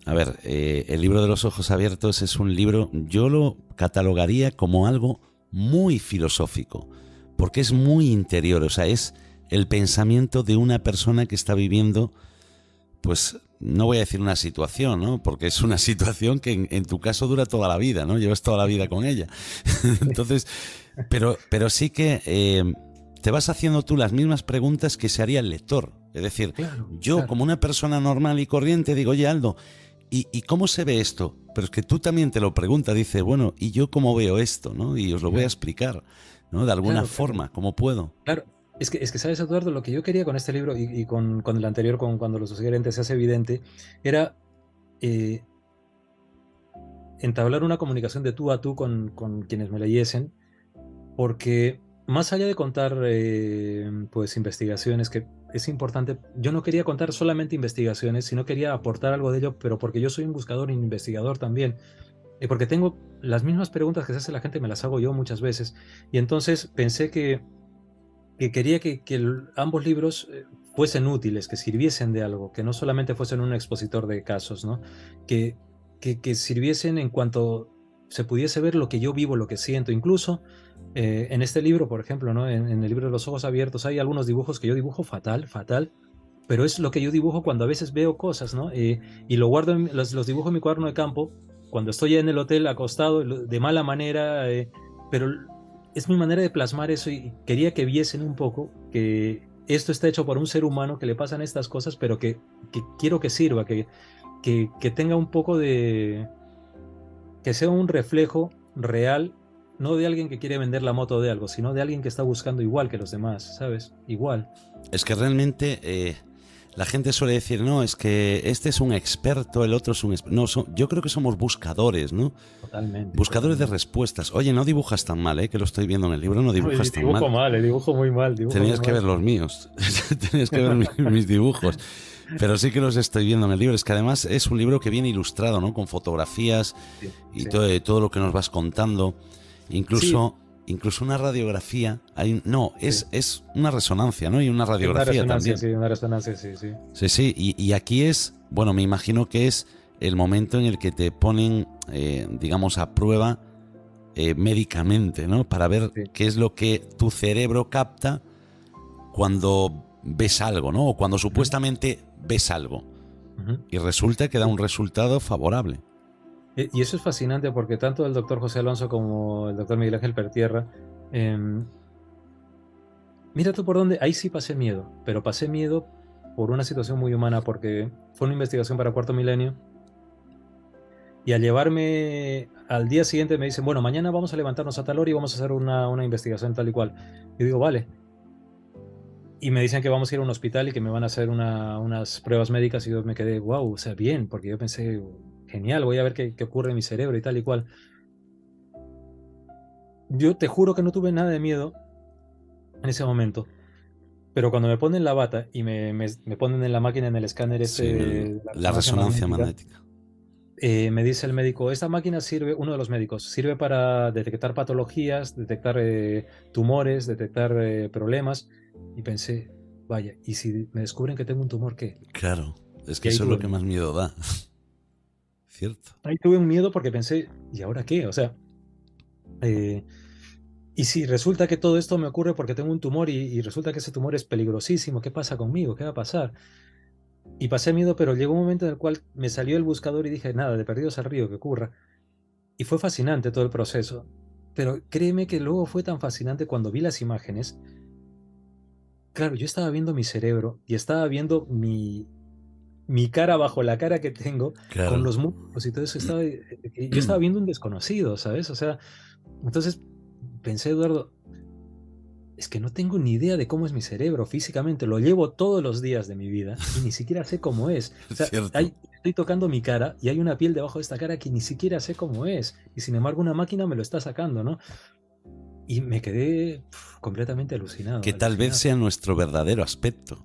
a ver, el libro de los ojos abiertos es un libro, yo lo catalogaría como algo muy filosófico, porque es muy interior, o sea, es el pensamiento de una persona que está viviendo, pues no voy a decir una situación, ¿no? Porque es una situación que en tu caso dura toda la vida, ¿no? Llevas toda la vida con ella. Entonces, pero sí que te vas haciendo tú las mismas preguntas que se haría el lector. Es decir, claro, yo claro, como una persona normal y corriente digo, oye Aldo, ¿y cómo se ve esto? Pero es que tú también te lo preguntas, dice, bueno, ¿y yo cómo veo esto? ¿No? Y os lo voy a claro, explicar, ¿no? De alguna claro, claro, forma, ¿cómo puedo? claro. Es que, sabes, Eduardo, lo que yo quería con este libro y con el anterior, cuando los sugerentes se hace evidente, era eh, entablar una comunicación de tú a tú con quienes me leyesen, porque más allá de contar pues investigaciones, que es importante, yo no quería contar solamente investigaciones, sino quería aportar algo de ello, pero porque yo soy un buscador e investigador también, y porque tengo las mismas preguntas que se hace la gente, me las hago yo muchas veces, y entonces pensé que quería que ambos libros fuesen útiles, que sirviesen de algo, que no solamente fuesen un expositor de casos, ¿no? Que, que sirviesen en cuanto se pudiese ver lo que yo vivo, lo que siento. Incluso en este libro, por ejemplo, ¿no? En el libro de los ojos abiertos hay algunos dibujos que yo dibujo fatal, fatal, pero es lo que yo dibujo cuando a veces veo cosas, ¿no? Y lo guardo, los dibujo en mi cuaderno de campo, cuando estoy en el hotel acostado, de mala manera, pero es mi manera de plasmar eso y quería que viesen un poco que esto está hecho por un ser humano que le pasan estas cosas, pero que quiero que sirva, que tenga un poco de... que sea un reflejo real, no de alguien que quiere vender la moto de algo, sino de alguien que está buscando igual que los demás, ¿sabes? Igual. Es que realmente la gente suele decir, no, es que este es un experto, el otro es un experto. No, yo creo que somos buscadores, ¿no? Totalmente. Buscadores de Totalmente. respuestas. Oye, no dibujas tan mal, ¿eh? Que lo estoy viendo en el libro, no dibujas tan Dibujo mal. mal, dibujo muy mal. Dibujo Tenías muy que mal. ver los míos, tenías que ver mis dibujos. Pero sí que los estoy viendo en el libro. Es que además es un libro que viene ilustrado, ¿no? Con fotografías Sí, y sí. todo lo que nos vas contando. Incluso una radiografía. Es una resonancia, ¿no? Y una Una radiografía resonancia, también. sí, una resonancia, sí, sí. Sí, sí. Y aquí es, bueno, me imagino que es el momento en el que te ponen, digamos, a prueba médicamente, ¿no? Para ver Sí. qué es lo que tu cerebro capta cuando ves algo, ¿no? O cuando supuestamente ves algo. Ujú. Y resulta que da un resultado favorable. Y eso es fascinante porque tanto el doctor José Alonso como el doctor Miguel Ángel Pertierra, em, mira tú por dónde, ahí sí pasé miedo, pero pasé miedo por una situación muy humana porque fue una investigación para Cuarto Milenio y al llevarme al día siguiente me dicen, bueno, mañana vamos a levantarnos a tal hora y vamos a hacer una investigación tal y cual. Y digo, vale. Y me dicen que vamos a ir a un hospital y que me van a hacer unas pruebas médicas y yo me quedé, wow, o sea, bien, porque yo pensé, genial, voy a ver qué ocurre en mi cerebro y tal y cual. Yo te juro que no tuve nada de miedo en ese momento, pero cuando me ponen la bata y me ponen en la máquina, en el escáner Sí, de la la resonancia resonancia magnética, magnética. me dice el médico, esta máquina sirve, uno de los médicos, sirve para detectar patologías, detectar tumores, detectar problemas, y pensé, vaya, ¿y si me descubren que tengo un tumor, qué? Claro, es que Y ahí eso es tuve lo que miedo. más miedo da. Cierto. Ahí tuve un miedo porque pensé, ¿y ahora qué? O sea, eh, y si resulta que todo esto me ocurre porque tengo un tumor y resulta que ese tumor es peligrosísimo, ¿qué pasa conmigo? ¿Qué va a pasar? Y pasé miedo, pero llegó un momento en el cual me salió el buscador y dije, nada, de perdidos al río, que ocurra. Y fue fascinante todo el proceso. Pero créeme que luego fue tan fascinante cuando vi las imágenes. Claro, yo estaba viendo mi cerebro y estaba viendo mi cara bajo la cara que tengo con Claro. los músculos y todo eso. Yo estaba viendo un desconocido, ¿sabes? O sea, entonces pensé, Eduardo, es que no tengo ni idea de cómo es mi cerebro físicamente. Lo llevo todos los días de mi vida y ni siquiera sé cómo es. O sea, Cierto. estoy tocando mi cara y hay una piel debajo de esta cara que ni siquiera sé cómo es. Y sin embargo, una máquina me lo está sacando, ¿no? Y me quedé completamente alucinado, Que tal vez alucinado. sea nuestro verdadero aspecto.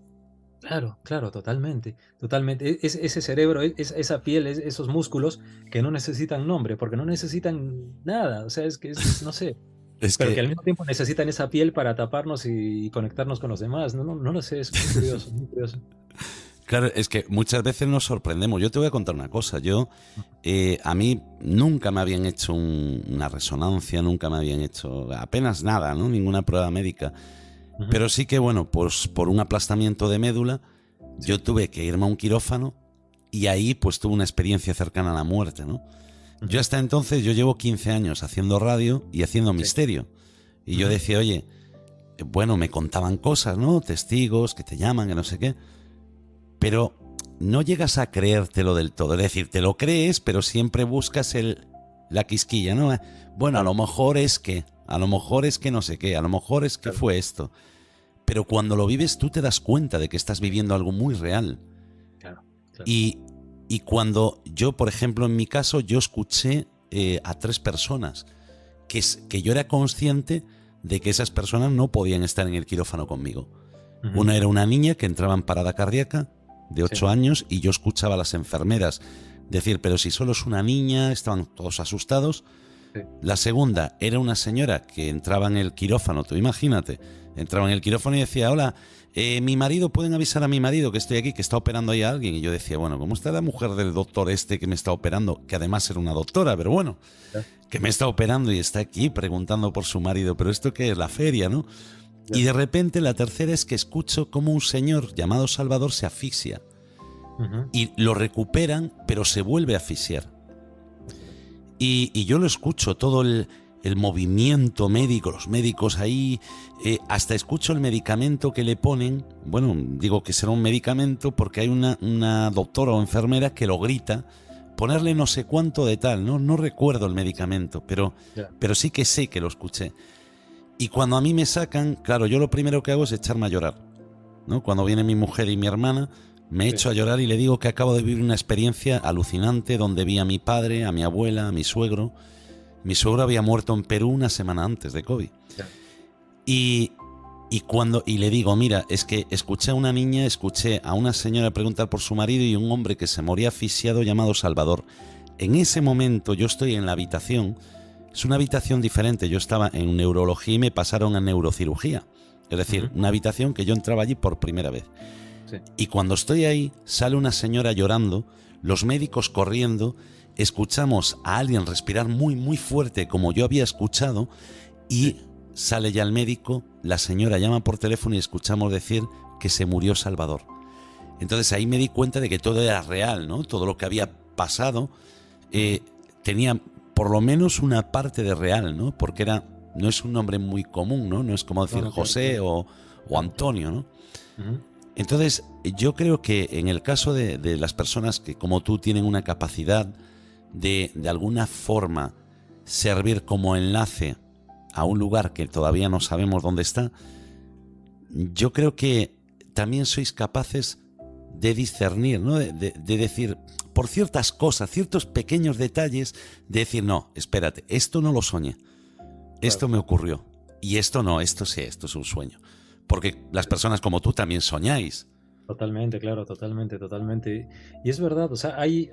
Claro, claro, totalmente, totalmente. Ese cerebro, esa piel, esos músculos que no necesitan nombre, porque no necesitan nada. O sea, es que no sé, Es pero que que al mismo tiempo necesitan esa piel para taparnos y conectarnos con los demás. No, no, no lo sé, es muy curioso, muy curioso. Claro, es que muchas veces nos sorprendemos. Yo te voy a contar una cosa. A mí nunca me habían hecho una resonancia, nunca me habían hecho apenas nada, ¿no? Ninguna prueba médica. Ujú. Pero sí que, bueno, pues por un aplastamiento de médula, Sí. yo tuve que irme a un quirófano y ahí pues tuve una experiencia cercana a la muerte, ¿no? Yo Ujú. hasta entonces, yo llevo 15 años haciendo radio y haciendo Sí. misterio. Y yo Ujú. decía, oye, bueno, me contaban cosas, ¿no? Testigos que te llaman, que no sé qué. Pero no llegas a creértelo del todo. Es decir, te lo crees, pero siempre buscas la quisquilla, ¿no? Bueno, a lo mejor es que, a lo mejor es que no sé qué, a lo mejor es que Claro, fue esto. Pero cuando lo vives tú te das cuenta de que estás viviendo algo muy real. claro, claro. Y, y cuando yo, por ejemplo, en mi caso, yo escuché a 3 personas que yo era consciente de que esas personas no podían estar en el quirófano conmigo. Ujú. Una era una niña que entraba en parada cardíaca de 8 Sí. años y yo escuchaba a las enfermeras decir, pero si solo es una niña, estaban todos asustados. Sí. La segunda era una señora que entraba en el quirófano, tú imagínate, entraba en el quirófano y decía, hola, mi marido, pueden avisar a mi marido que estoy aquí, que está operando ahí a alguien. Y yo decía, bueno, ¿cómo está la mujer del doctor este que me está operando? Que además era una doctora, pero bueno, Ya, que me está operando y está aquí preguntando por su marido, pero esto que es la feria, ¿no? ya. Y de repente la tercera es que escucho cómo un señor llamado Salvador se asfixia Ujú. y lo recuperan, pero se vuelve a asfixiar. Y yo lo escucho todo el movimiento médico, los médicos ahí, hasta escucho el medicamento que le ponen. Bueno, digo que será un medicamento porque hay una doctora o enfermera que lo grita, ponerle no sé cuánto de tal, no recuerdo el medicamento, pero sí que sé que lo escuché. Y cuando a mí me sacan, claro, yo lo primero que hago es echarme a llorar, ¿no? Cuando viene mi mujer y mi hermana, me echo a llorar y le digo que acabo de vivir una experiencia alucinante donde vi a mi padre, a mi abuela, a mi suegro. Mi suegro había muerto en Perú una semana antes de COVID. Y le digo, mira, es que escuché a una niña, escuché a una señora preguntar por su marido y un hombre que se moría asfixiado llamado Salvador. En ese momento yo estoy en la habitación, es una habitación diferente, yo estaba en neurología y me pasaron a neurocirugía. Es decir, una habitación que yo entraba allí por primera vez. Sí. Y cuando estoy ahí, sale una señora llorando, los médicos corriendo, escuchamos a alguien respirar muy, muy fuerte como yo había escuchado y sale ya el médico, la señora llama por teléfono y escuchamos decir que se murió Salvador. Entonces ahí me di cuenta de que todo era real, ¿no? Todo lo que había pasado tenía por lo menos una parte de real, ¿no? Porque no es un nombre muy común, ¿no? No es como decir José o Antonio, ¿no? Entonces yo creo que en el caso de las personas que como tú tienen una capacidad de alguna forma servir como enlace a un lugar que todavía no sabemos dónde está, yo creo que también sois capaces de discernir, ¿no? De decir, por ciertas cosas, ciertos pequeños detalles, de decir, no, espérate, esto no lo soñé, esto me ocurrió, y esto no, esto sí, esto es un sueño. Porque las personas como tú también soñáis. Totalmente, claro, totalmente. Y es verdad, o sea, y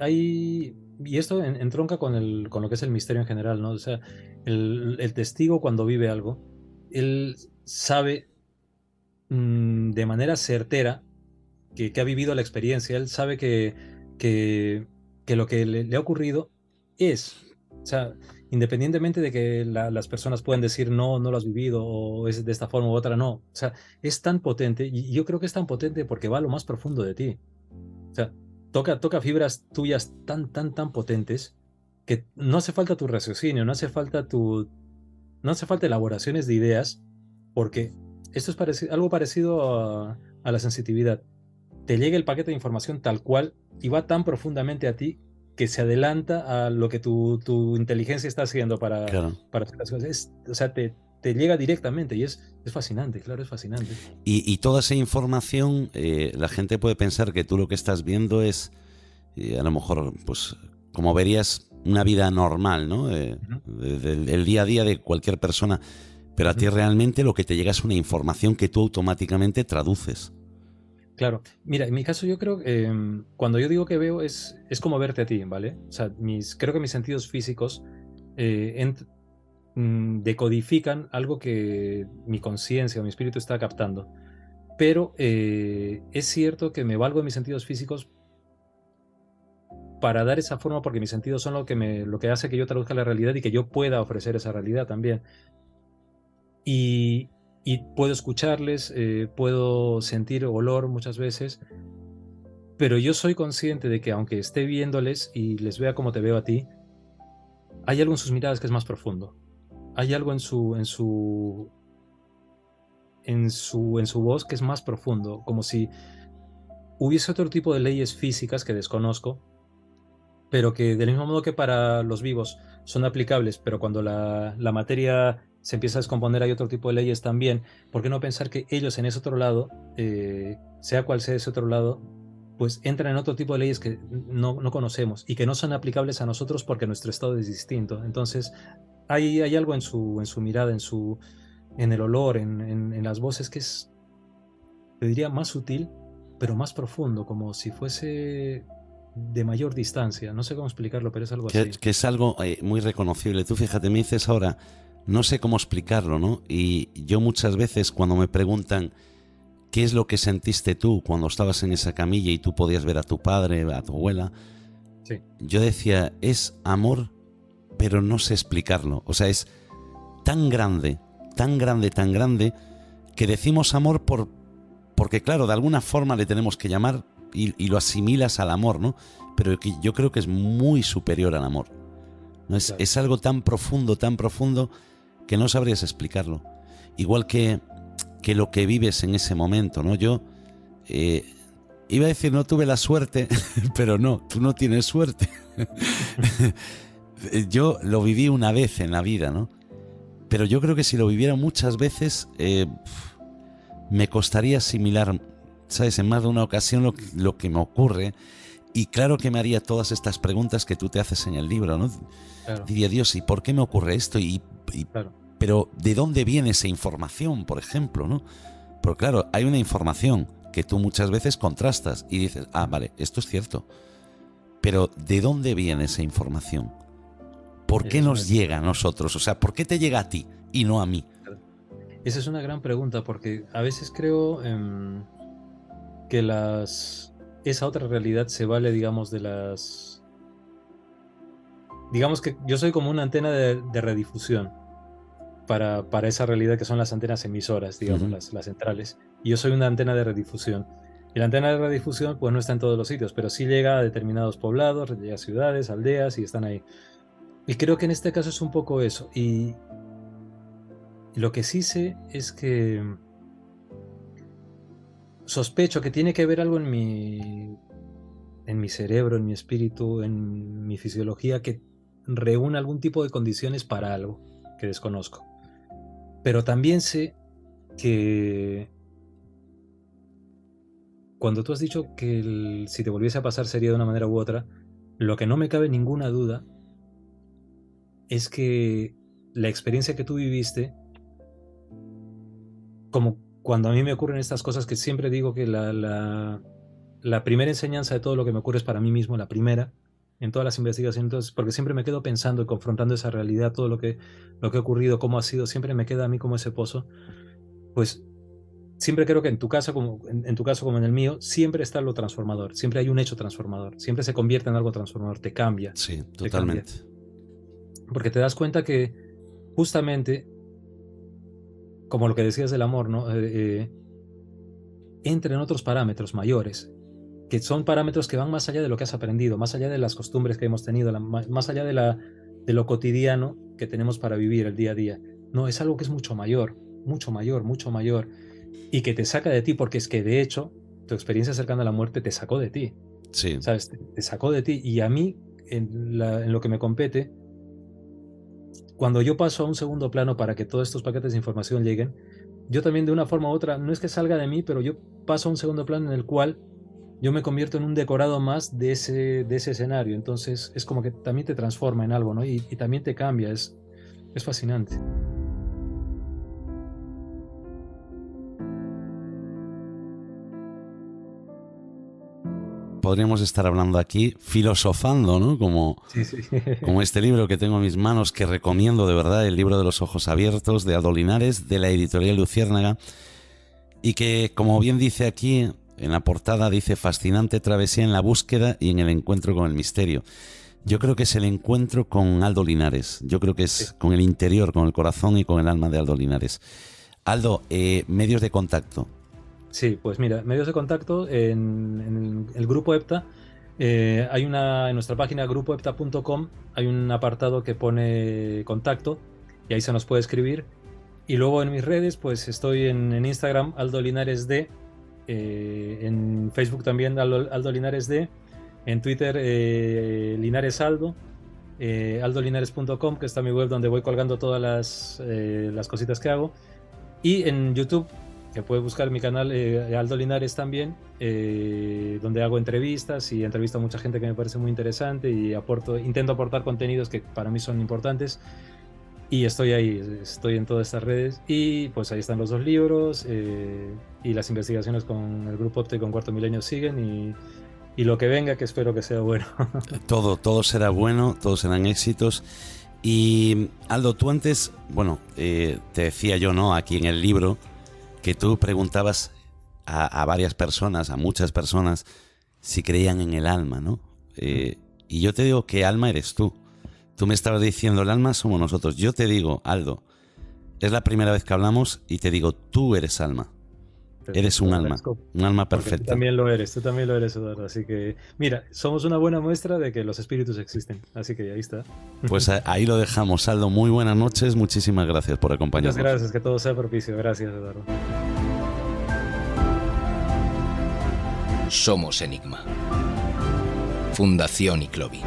esto entronca con lo que es el misterio en general, ¿no? O sea, el testigo cuando vive algo, él sabe de manera certera que ha vivido la experiencia, él sabe que lo que le ha ocurrido o sea, independientemente de que las personas puedan decir no lo has vivido o es de esta forma u otra, no. O sea, es tan potente y yo creo que es tan potente porque va a lo más profundo de ti. O sea, toca fibras tuyas tan potentes que no hace falta tu raciocinio, no hace falta elaboraciones de ideas, porque esto es algo parecido a la sensitividad. Te llega el paquete de información tal cual y va tan profundamente a ti que se adelanta a lo que tu inteligencia está haciendo para hacer las cosas. O sea, te llega directamente y es fascinante, claro, es fascinante. Y toda esa información, la gente puede pensar que tú lo que estás viendo es, a lo mejor, pues, como verías una vida normal, ¿no? El día a día de cualquier persona, pero a ti realmente lo que te llega es una información que tú automáticamente traduces. Claro, mira, en mi caso yo creo que cuando yo digo que veo es como verte a ti, ¿vale? O sea, creo que mis sentidos físicos decodifican algo que mi conciencia o mi espíritu está captando. Pero es cierto que me valgo de mis sentidos físicos para dar esa forma porque mis sentidos son lo que hace que yo traduzca la realidad y que yo pueda ofrecer esa realidad también. Y puedo escucharles, puedo sentir olor muchas veces, pero yo soy consciente de que aunque esté viéndoles y les vea como te veo a ti, hay algo en sus miradas que es más profundo. Hay algo en su voz que es más profundo, como si hubiese otro tipo de leyes físicas que desconozco, pero que del mismo modo que para los vivos son aplicables, pero cuando la materia se empieza a descomponer hay otro tipo de leyes también. ¿Por qué no pensar que ellos en ese otro lado, sea cual sea ese otro lado, pues entran en otro tipo de leyes que no conocemos y que no son aplicables a nosotros porque nuestro estado es distinto? Entonces hay algo en su mirada, en el olor, en las voces que es, te diría, más sutil, pero más profundo, como si fuese de mayor distancia. No sé cómo explicarlo, pero es algo así. Que es algo muy reconocible. Tú fíjate, me dices ahora, no sé cómo explicarlo, ¿no? Y yo muchas veces cuando me preguntan qué es lo que sentiste tú cuando estabas en esa camilla y tú podías ver a tu padre, a tu abuela, sí, yo decía, es amor, pero no sé explicarlo. O sea, es tan grande, que decimos amor porque claro, de alguna forma le tenemos que llamar y lo asimilas al amor, ¿no? Pero yo creo que es muy superior al amor. ¿no? Es algo tan profundo, que no sabrías explicarlo. Igual que lo que vives en ese momento, ¿no? Yo iba a decir no tuve la suerte, pero no, tú no tienes suerte. Yo lo viví una vez en la vida, ¿no? Pero yo creo que si lo viviera muchas veces, me costaría asimilar, ¿sabes? En más de una ocasión lo que me ocurre. Y claro que me haría todas estas preguntas que tú te haces en el libro, ¿no? Claro. Diría, Dios, ¿y por qué me ocurre esto? Claro. Pero ¿de dónde viene esa información, por ejemplo, ¿no? Porque claro, hay una información que tú muchas veces contrastas y dices, vale, esto es cierto. Pero ¿de dónde viene esa información? ¿Por qué nos llega a nosotros? O sea, ¿por qué te llega a ti y no a mí? Esa es una gran pregunta, porque a veces creo que esa otra realidad se vale, digamos, de las... Digamos que yo soy como una antena de redifusión para esa realidad que son las antenas emisoras, digamos, las centrales. Y yo soy una antena de redifusión. Y la antena de redifusión pues no está en todos los sitios, pero sí llega a determinados poblados, llega a ciudades, aldeas y están ahí. Y creo que en este caso es un poco eso. Y lo que sí sé es que sospecho que tiene que ver algo en mi cerebro, en mi espíritu, en mi fisiología, que reúne algún tipo de condiciones para algo que desconozco. Pero también sé que cuando tú has dicho que si te volviese a pasar sería de una manera u otra, lo que no me cabe ninguna duda es que la experiencia que tú viviste, como cuando a mí me ocurren estas cosas, que siempre digo que la primera enseñanza de todo lo que me ocurre es para mí mismo, la primera, en todas las investigaciones, entonces, porque siempre me quedo pensando y confrontando esa realidad, todo lo que ha ocurrido, cómo ha sido, siempre me queda a mí como ese pozo. Pues siempre creo que en tu caso, como en tu caso como en el mío, siempre está lo transformador, siempre hay un hecho transformador, siempre se convierte en algo transformador, te cambia. Sí, totalmente. Te cambia. Porque te das cuenta que justamente, como lo que decías del amor, ¿no? Entra en otros parámetros mayores, que son parámetros que van más allá de lo que has aprendido, más allá de las costumbres que hemos tenido, más allá de lo cotidiano que tenemos para vivir el día a día. No, es algo que es mucho mayor, mucho mayor, mucho mayor, y que te saca de ti, porque es que de hecho tu experiencia cercana a la muerte te sacó de ti. Sí. ¿Sabes? Te sacó de ti. Y a mí, en lo que me compete, cuando yo paso a un segundo plano para que todos estos paquetes de información lleguen, yo también de una forma u otra, no es que salga de mí, pero yo paso a un segundo plano en el cual yo me convierto en un decorado más de ese escenario. Entonces es como que también te transforma en algo, ¿no? Y también te cambia, es fascinante. Podríamos estar hablando aquí, filosofando, ¿no? Como este libro que tengo en mis manos, que recomiendo de verdad, el libro de los ojos abiertos, de Aldo Linares, de la editorial Luciérnaga, y que, como bien dice aquí, en la portada dice fascinante travesía en la búsqueda y en el encuentro con el misterio. Yo creo que es el encuentro con Aldo Linares, yo creo que es con el interior, con el corazón y con el alma de Aldo Linares. Aldo, medios de contacto. Sí, pues mira, medios de contacto en el Grupo EPTA. Hay en nuestra página grupoepta.com hay un apartado que pone contacto y ahí se nos puede escribir. Y luego en mis redes, pues estoy en Instagram, Aldo Linares D, en Facebook también Aldo Linares D, en Twitter Linares Aldo, aldolinares.com, que está mi web donde voy colgando todas las cositas que hago. Y en YouTube, que puedes buscar mi canal Aldo Linares también, donde hago entrevistas y entrevisto a mucha gente que me parece muy interesante y intento aportar contenidos que para mí son importantes. Y estoy ahí, estoy en todas estas redes y pues ahí están los 2 libros y las investigaciones con el Grupo EPTA y con Cuarto Milenio siguen y lo que venga, que espero que sea bueno. Todo será bueno, todos serán éxitos. Y Aldo, tú antes, bueno, te decía yo, ¿no? Aquí en el libro, que tú preguntabas a varias personas, a muchas personas, si creían en el alma, ¿no? Y yo te digo que alma eres tú. Tú me estabas diciendo, el alma somos nosotros. Yo te digo, Aldo, es la primera vez que hablamos y te digo, tú eres alma. Eres te un lo alma agradezco, porque perfecta. tú también lo eres, Eduardo. Así que, mira, somos una buena muestra de que los espíritus existen. Así que ahí está. Pues ahí lo dejamos, Aldo. Muy buenas noches, muchísimas gracias por Muchas acompañarnos. gracias, que todo sea propicio. Gracias, Eduardo. Somos Enigma. Fundación Iclovi.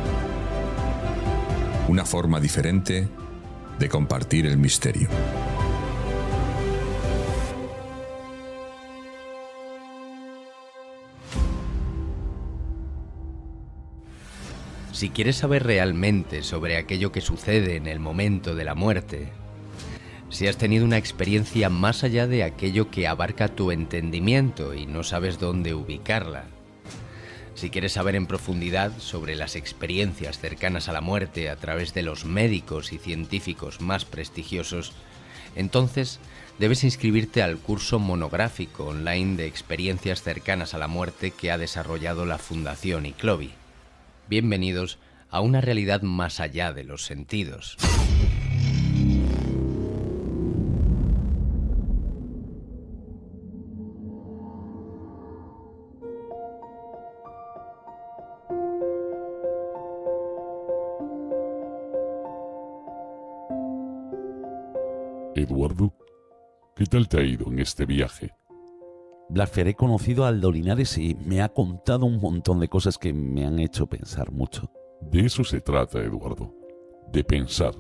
Una forma diferente de compartir el misterio. Si quieres saber realmente sobre aquello que sucede en el momento de la muerte, si has tenido una experiencia más allá de aquello que abarca tu entendimiento y no sabes dónde ubicarla, si quieres saber en profundidad sobre las experiencias cercanas a la muerte a través de los médicos y científicos más prestigiosos, entonces debes inscribirte al curso monográfico online de experiencias cercanas a la muerte que ha desarrollado la Fundación Iclovi. Bienvenidos a una realidad más allá de los sentidos. Eduardo, ¿qué tal te ha ido en este viaje? Blackfer, he conocido a Aldo Linares y me ha contado un montón de cosas que me han hecho pensar mucho. De eso se trata, Eduardo. De pensar.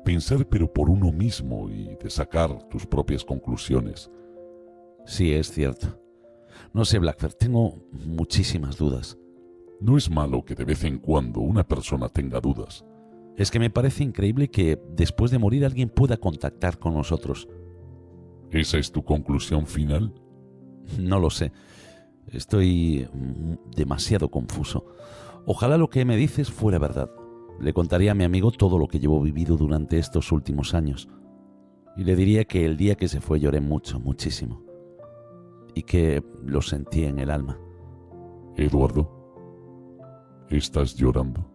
Pensar pero por uno mismo y de sacar tus propias conclusiones. Sí, es cierto. No sé, Blackfer, tengo muchísimas dudas. No es malo que de vez en cuando una persona tenga dudas. Es que me parece increíble que después de morir alguien pueda contactar con nosotros. ¿Esa es tu conclusión final? No lo sé. Estoy demasiado confuso. Ojalá lo que me dices fuera verdad. Le contaría a mi amigo todo lo que llevo vivido durante estos últimos años. Y le diría que el día que se fue lloré mucho, muchísimo. Y que lo sentí en el alma. Eduardo, ¿estás llorando?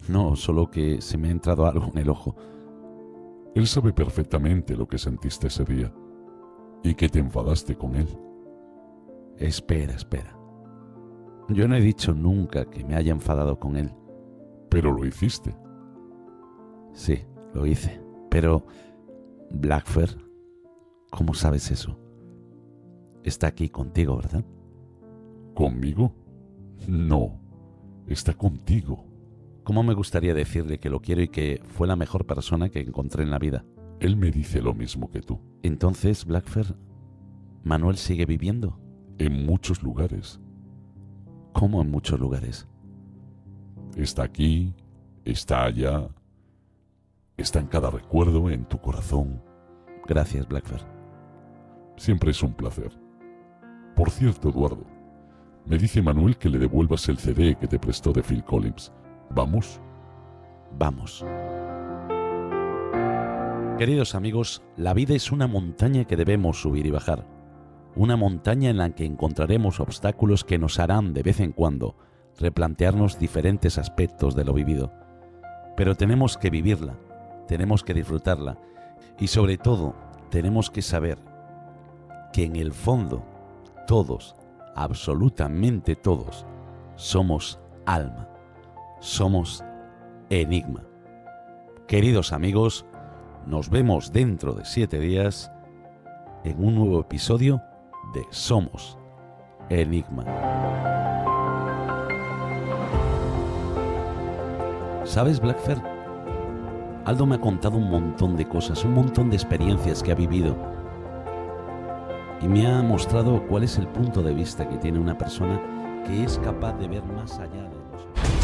No, solo que se me ha entrado algo en el ojo. Él sabe perfectamente lo que sentiste ese día y que te enfadaste con él. Espera. Yo no he dicho nunca que me haya enfadado con él. Pero lo hiciste. Sí, lo hice. Pero, Blackfer, ¿cómo sabes eso? Está aquí contigo, ¿verdad? ¿Conmigo? No, está contigo. ¿Cómo me gustaría decirle que lo quiero y que fue la mejor persona que encontré en la vida? Él me dice lo mismo que tú. Entonces, Blackfer, ¿Manuel sigue viviendo? En muchos lugares. ¿Cómo en muchos lugares? Está aquí, está allá, está en cada recuerdo, en tu corazón. Gracias, Blackfer. Siempre es un placer. Por cierto, Eduardo, me dice Manuel que le devuelvas el CD que te prestó de Phil Collins. ¿Vamos? Vamos. Queridos amigos, la vida es una montaña que debemos subir y bajar. Una montaña en la que encontraremos obstáculos que nos harán de vez en cuando replantearnos diferentes aspectos de lo vivido. Pero tenemos que vivirla, tenemos que disfrutarla y sobre todo tenemos que saber que en el fondo todos, absolutamente todos, somos alma, somos enigma. Queridos amigos, nos vemos dentro de 7 días en un nuevo episodio de Somos Enigma. ¿Sabes, Blackfer? Aldo me ha contado un montón de cosas, un montón de experiencias que ha vivido. Y me ha mostrado cuál es el punto de vista que tiene una persona que es capaz de ver más allá de nosotros.